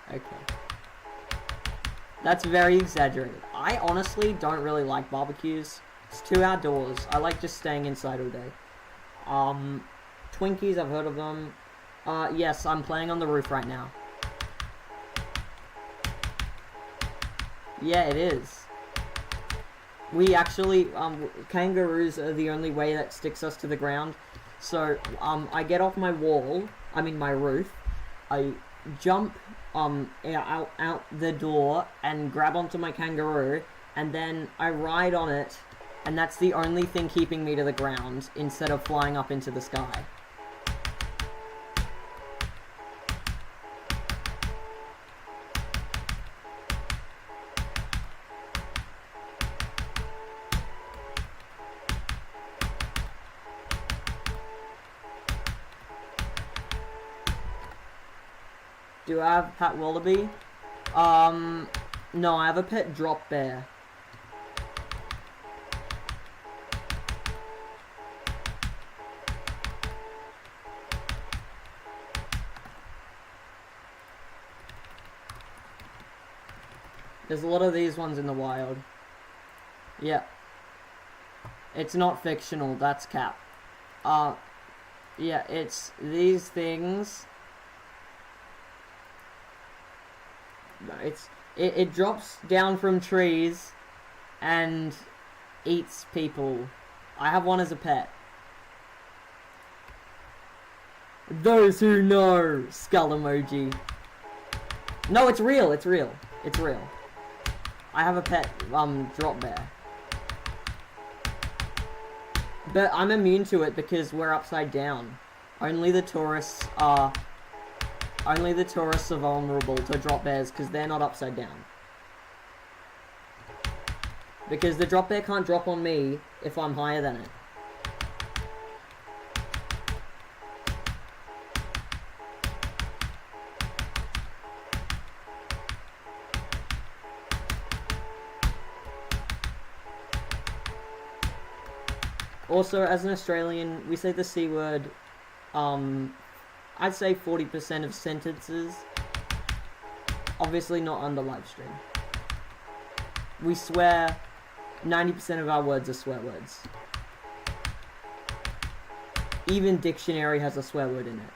Okay. That's very exaggerated. I honestly don't really like barbecues. It's too outdoors. I like just staying inside all day. Twinkies, I've heard of them. Yes, I'm playing on the roof right now. Yeah, it is. We actually, kangaroos are the only way that sticks us to the ground. So, I get off my my roof, I jump, out the door and grab onto my kangaroo, and then I ride on it, and that's the only thing keeping me to the ground, instead of flying up into the sky. Do I have a pet wallaby? No, I have a pet drop bear. There's a lot of these ones in the wild. Yeah. It's not fictional, that's cap. Yeah, it's these things. No, it drops down from trees and eats people. I have one as a pet. Those who know, skull emoji. No, it's real, it's real. It's real. I have a pet, drop bear. But I'm immune to it because we're upside down. Only the tourists are vulnerable to drop bears because they're not upside down. Because the drop bear can't drop on me if I'm higher than it. Also, as an Australian, we say the C word, I'd say 40% of sentences. Obviously not on the live stream. We swear, 90% of our words are swear words. Even dictionary has a swear word in it.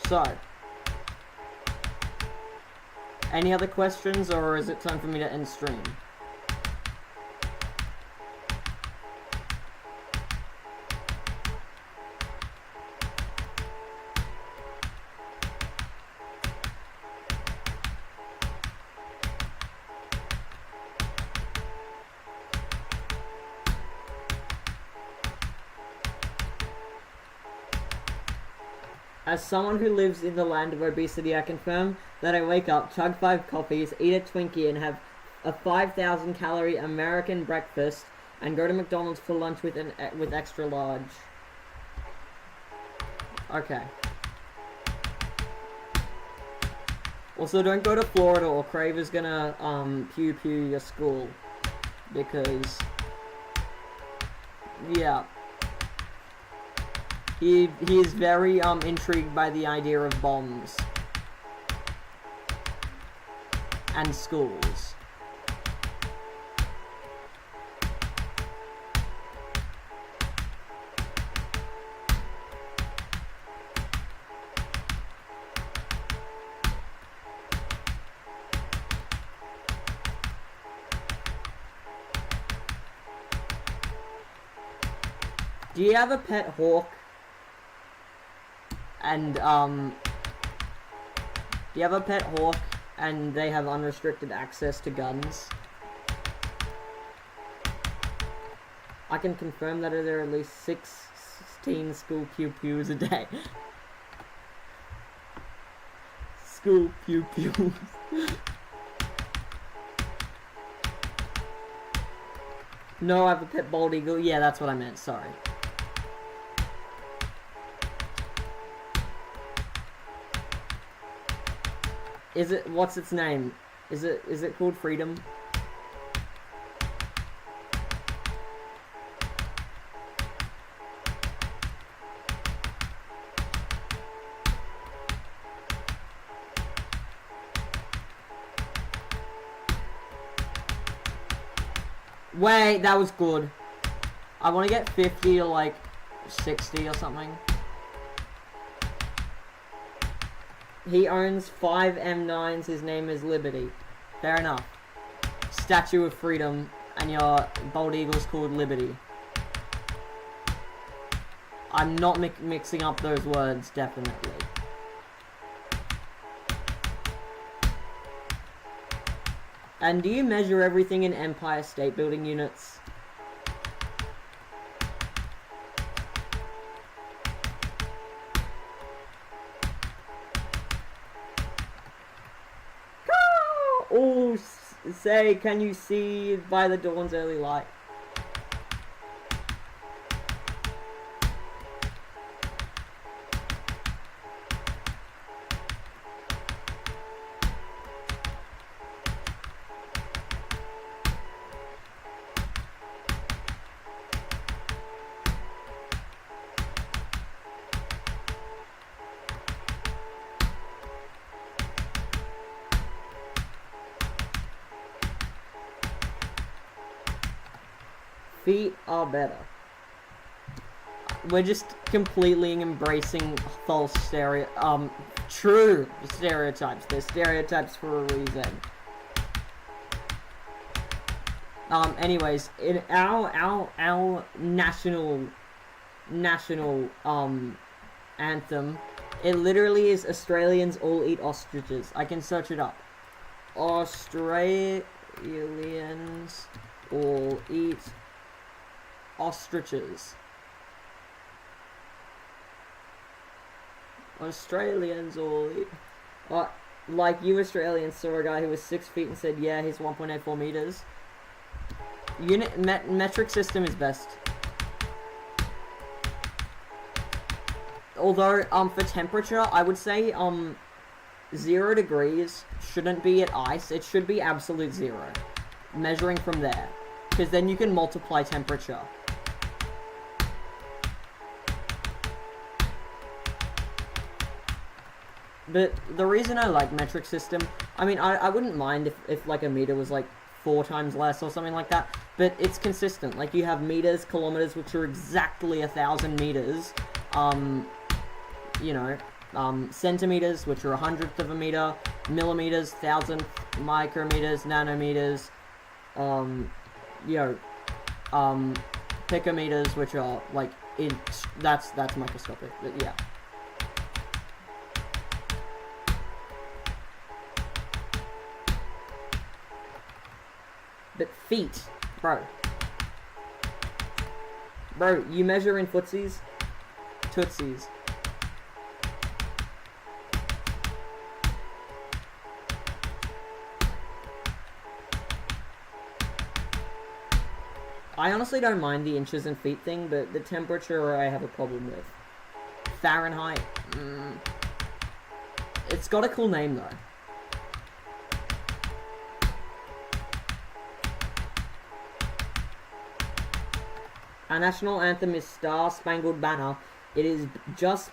So, any other questions, or is it time for me to end stream? As someone who lives in the land of obesity, I confirm that I wake up, chug 5 coffees, eat a Twinkie, and have a 5,000 calorie American breakfast And go to McDonald's for lunch with extra large. Okay. Also, don't go to Florida or Crave is gonna pew your school, because yeah, he is very intrigued by the idea of bombs and schools. Do you have a pet hawk? And, do you have a pet hawk and they have unrestricted access to guns? I can confirm that there are at least 16 school pew-pews a day. School pew-pews. No, I have a pet bald eagle. Yeah, that's what I meant, sorry. What's its name? Is it called Freedom? Wait, that was good. I want to get 50 to like 60 or something. He owns 5 M9s, his name is Liberty. Fair enough. Statue of Freedom, and your bald eagle's called Liberty. I'm not mixing up those words, definitely. And do you measure everything in Empire State Building units? Oh, say, can you see by the dawn's early light? Feet are better. We're just completely embracing false true stereotypes. They're stereotypes for a reason. Anyways, in our national anthem, it literally is Australians all eat ostriches. I can search it up. Australians all eat ostriches. Australians all eat. Like you Australians saw a guy who was 6 feet and said, yeah, he's 1.84 meters. Metric system is best. Although, for temperature, I would say, 0 degrees shouldn't be at ice. It should be absolute 0. Measuring from there. Because then you can multiply temperature. But the reason I like metric system, I mean, I wouldn't mind if like a meter was like 4 times less or something like that, but it's consistent. Like you have meters, kilometers, which are exactly 1,000 meters, you know, centimeters, which are 100th of a meter, millimeters, 1,000th, micrometers, nanometers, you know, picometers, which are like that's microscopic, but yeah. But feet, bro, you measure in footsies, tootsies. I honestly don't mind the inches and feet thing, but the temperature I have a problem with. Fahrenheit. It's got a cool name though. Our national anthem is Star Spangled Banner. It is just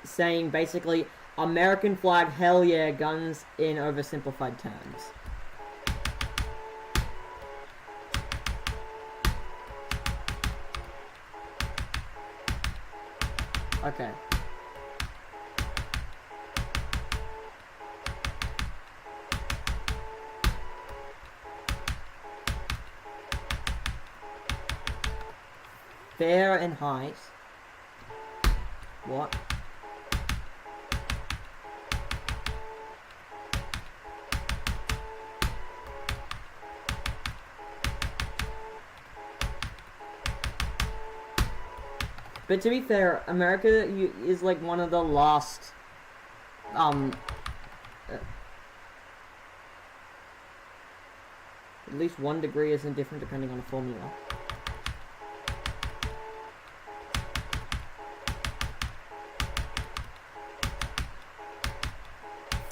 saying basically American flag, hell yeah, guns in oversimplified terms. Okay. Fahrenheit. What? But to be fair, America is like one of the last, at least 1 degree isn't different depending on the formula.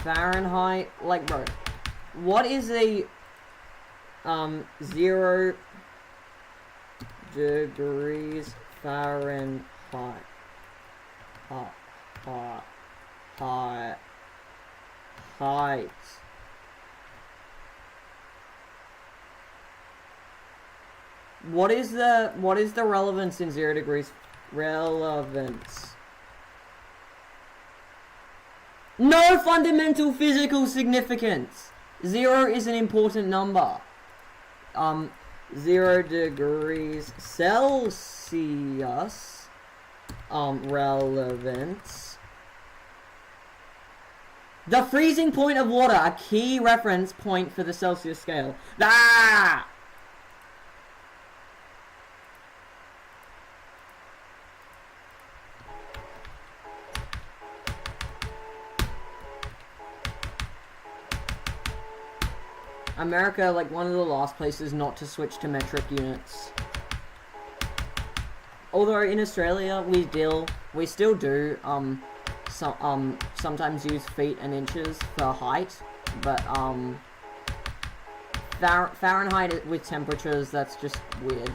Fahrenheit, like, bro, what is a 0 degrees Fahrenheit? Height. What is the relevance in 0 degrees? Relevance. No fundamental physical significance. 0 is an important number. 0 degrees Celsius. Relevance. The freezing point of water, a key reference point for the Celsius scale. Ah! America, like, one of the last places not to switch to metric units. Although in Australia we still do sometimes use feet and inches for height, but Fahrenheit with temperatures, that's just weird.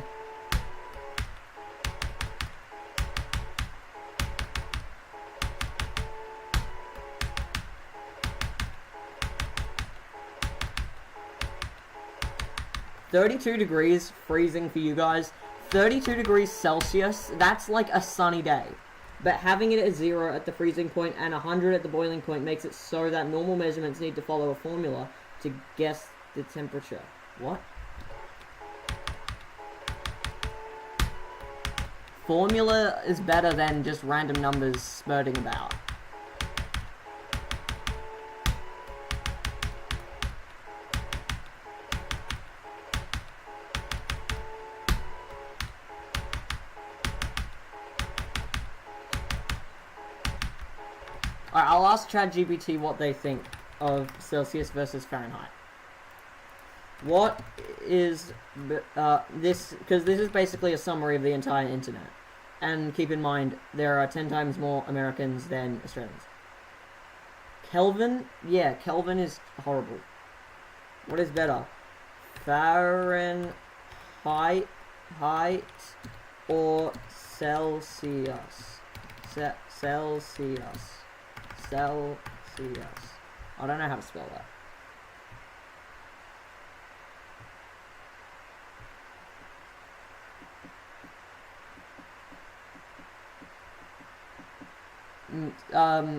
$32 degrees freezing for you guys. 32 degrees Celsius, that's like a sunny day. But having it at 0 at the freezing point and 100 at the boiling point makes it so that normal measurements need to follow a formula to guess the temperature. What? Formula is better than just random numbers spurting about. Alright, I'll ask ChatGPT what they think of Celsius versus Fahrenheit. What is this? Because this is basically a summary of the entire internet. And keep in mind, there are 10 times more Americans than Australians. Kelvin? Yeah, Kelvin is horrible. What is better? Fahrenheit or Celsius? Celsius. I don't know how to spell that.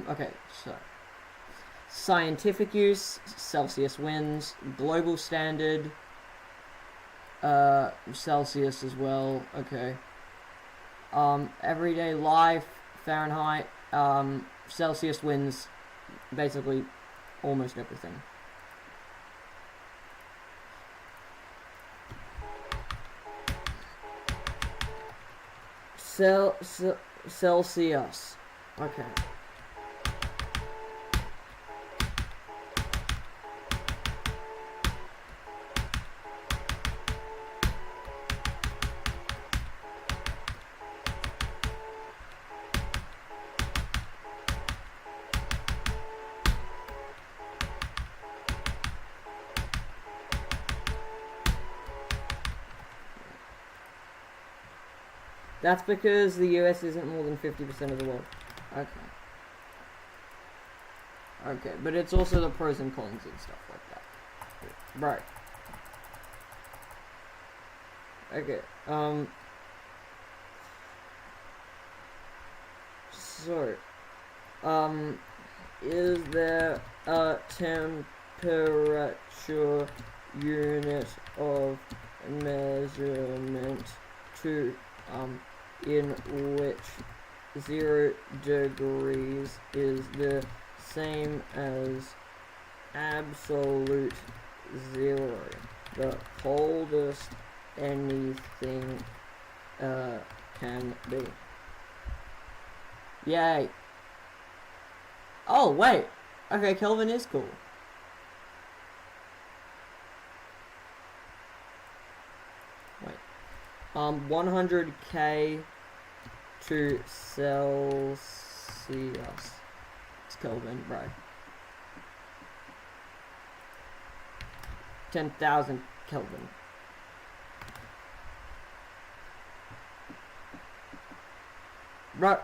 Okay, so scientific use, Celsius wins. Global standard, Celsius as well. Okay. Everyday life, Fahrenheit. Celsius wins basically almost everything. Celsius. Okay. That's because the US isn't more than 50% of the world. Okay. Okay, but it's also the pros and cons and stuff like that. Right. Okay, so, is there a temperature unit of measurement to, in which 0 degrees is the same as absolute 0, the coldest anything can be? Yay. Oh, wait. Okay, Kelvin is cool. Wait. 100K to Celsius. It's Kelvin, bro. 10,000 Kelvin. Bro,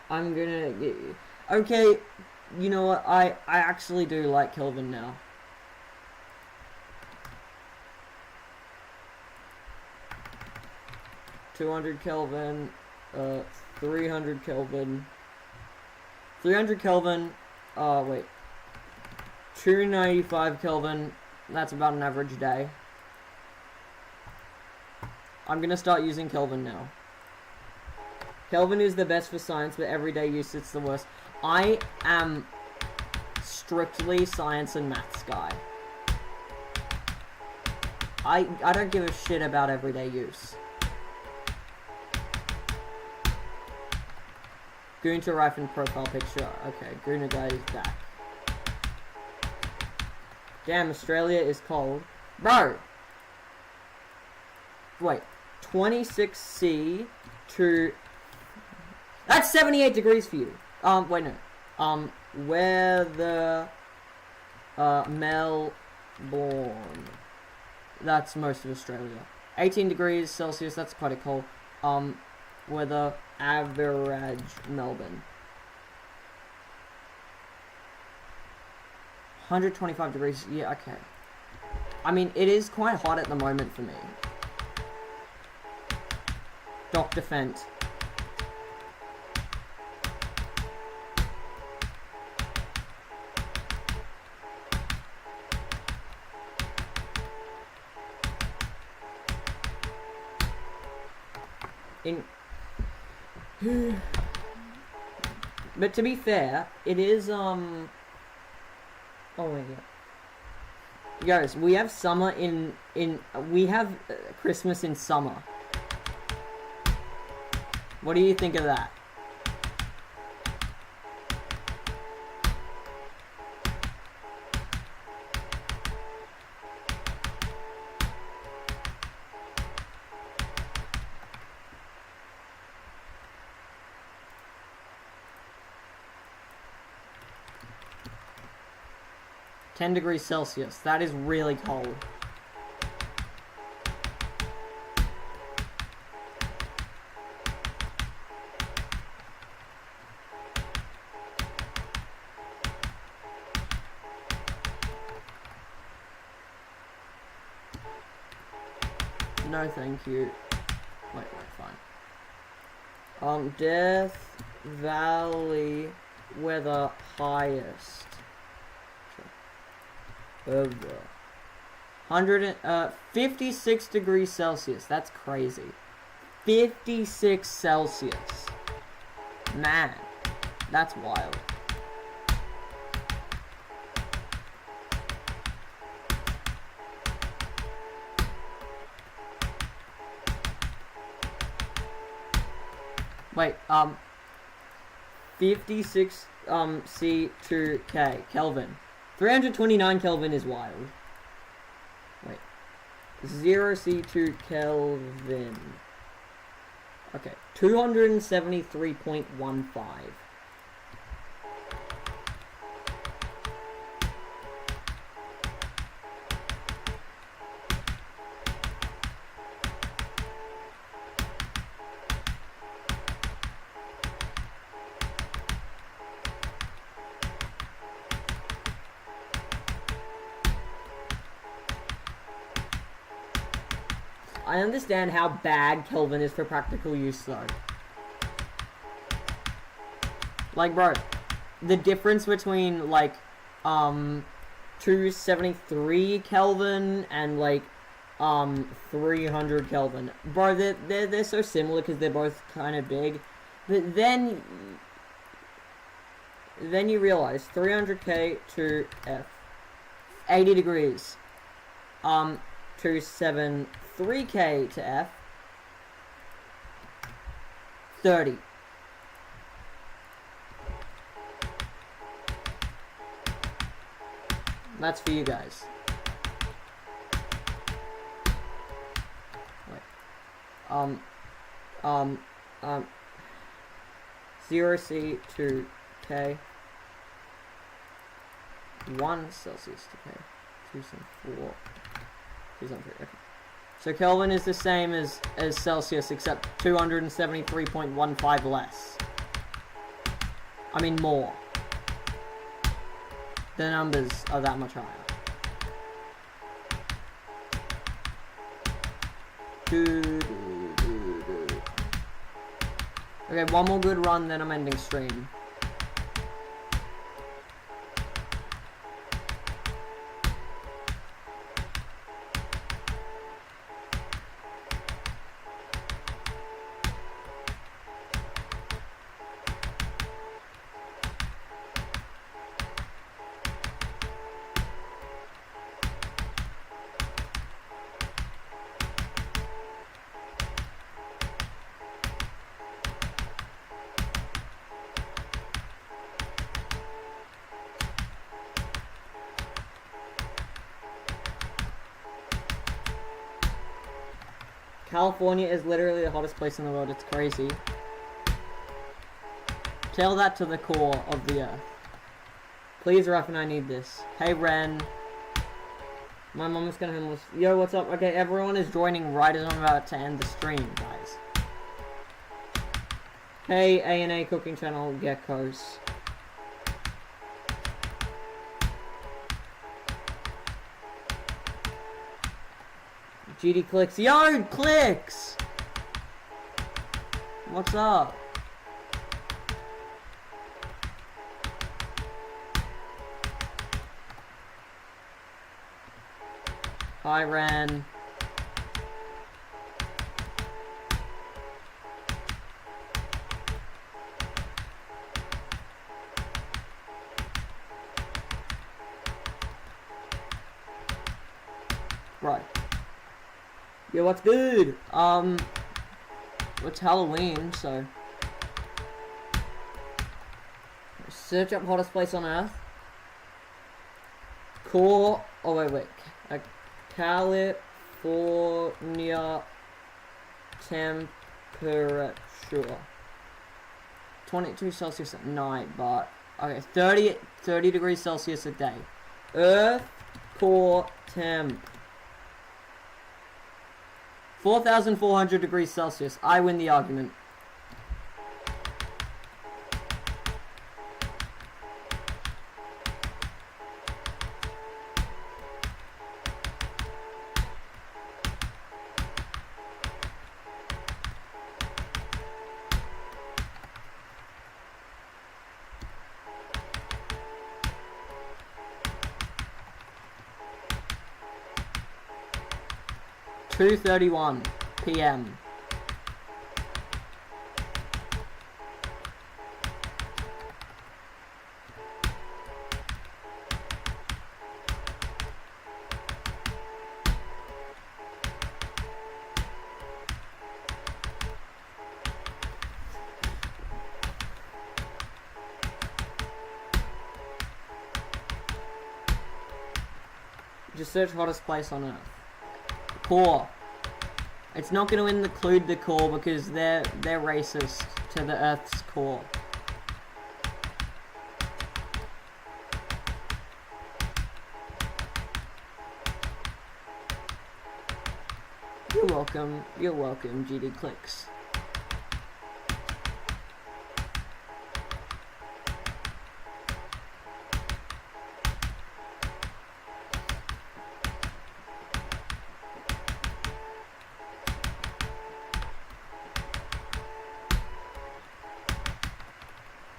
I'm gonna get you. Okay, you know what? I actually do like Kelvin now. $200 Kelvin, 300 Kelvin, 300 Kelvin. Wait, 295 Kelvin. That's about an average day. I'm gonna start using Kelvin now. Kelvin is the best for science, but everyday use it's the worst. I am strictly science and maths guy. I don't give a shit about everyday use. Gunter Rifen profile picture. Okay, Gunter guy is back. Damn, Australia is cold. Bro! Wait. 26C to... That's 78 degrees for you. Wait, no. Weather... Melbourne. That's most of Australia. 18 degrees Celsius, that's quite a cold. Weather... Average Melbourne. 125 degrees, yeah, okay. I mean, it is quite hot at the moment for me. Dr. Fent. But to be fair, it is, oh my god. Guys, we have summer we have Christmas in summer. What do you think of that? $10 degrees Celsius. That is really cold. No, thank you. Wait, fine. Death Valley weather highest. Over 56 degrees Celsius. That's crazy. 56 Celsius. Man, that's wild. Wait, 56 C to K Kelvin. 329 Kelvin is wild. Wait. 0 C to Kelvin. Okay. 273.15. I understand how bad Kelvin is for practical use, though. Like, bro, the difference between, like, 273 Kelvin and, like, 300 Kelvin. Bro, they're so similar because they're both kind of big. But then you realize 300K to F. 80 degrees. 273K to F. 30. That's for you guys. Wait. 0C to K. 1 Celsius to K. 2 some 4. 2 some 3. Okay. So Kelvin is the same as Celsius, except 273.15 less. I mean more. The numbers are that much higher. Okay, one more good run, then I'm ending stream. California is literally the hottest place in the world. It's crazy. Tell that to the core of the earth. Please, Ruffin, I need this. Hey, Ren. My mom is gonna handle this. Yo, what's up? Okay, everyone is joining right as I'm about to end the stream, guys. Hey, A&A Cooking Channel Geckos. GD Clicks. Yo, Clicks! What's up? Hi, Ren. Right. Yo, what's good? It's Halloween, so search up hottest place on Earth. Core. Oh wait. California temperature. 22 Celsius at night, but okay, 30 degrees Celsius a day. Earth core temp. 4,400 degrees Celsius. I win the argument. (2:31 p.m.) Just search hottest place on Earth. Core. It's not going to include the core because they're racist to the Earth's core. You're welcome, GD Clicks.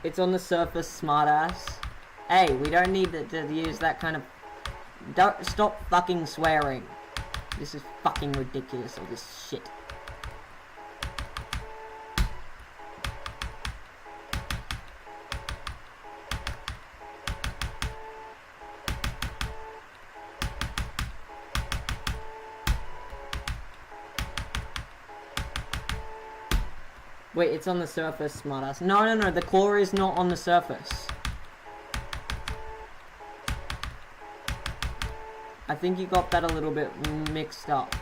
It's on the surface, smartass. Hey, we don't need to use that kind of... Don't stop fucking swearing. This is fucking ridiculous, all this shit. Wait, it's on the surface, smartass. No, the core is not on the surface. I think you got that a little bit mixed up.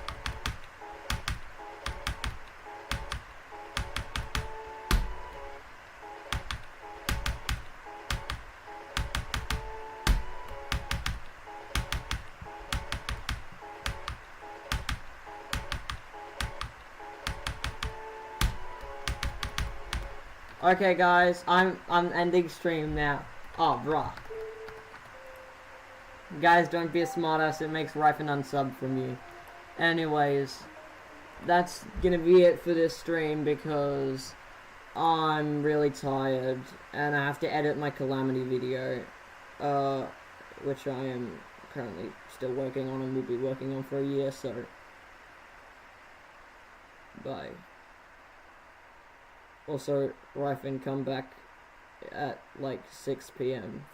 Okay, guys, I'm ending stream now. Oh, bruh. Guys, don't be a smartass. It makes Rifen unsub from you. Anyways, that's gonna be it for this stream because I'm really tired and I have to edit my Calamity video, which I am currently still working on and will be working on for a year. So, bye. Also, Rifen, come back at like 6 p.m.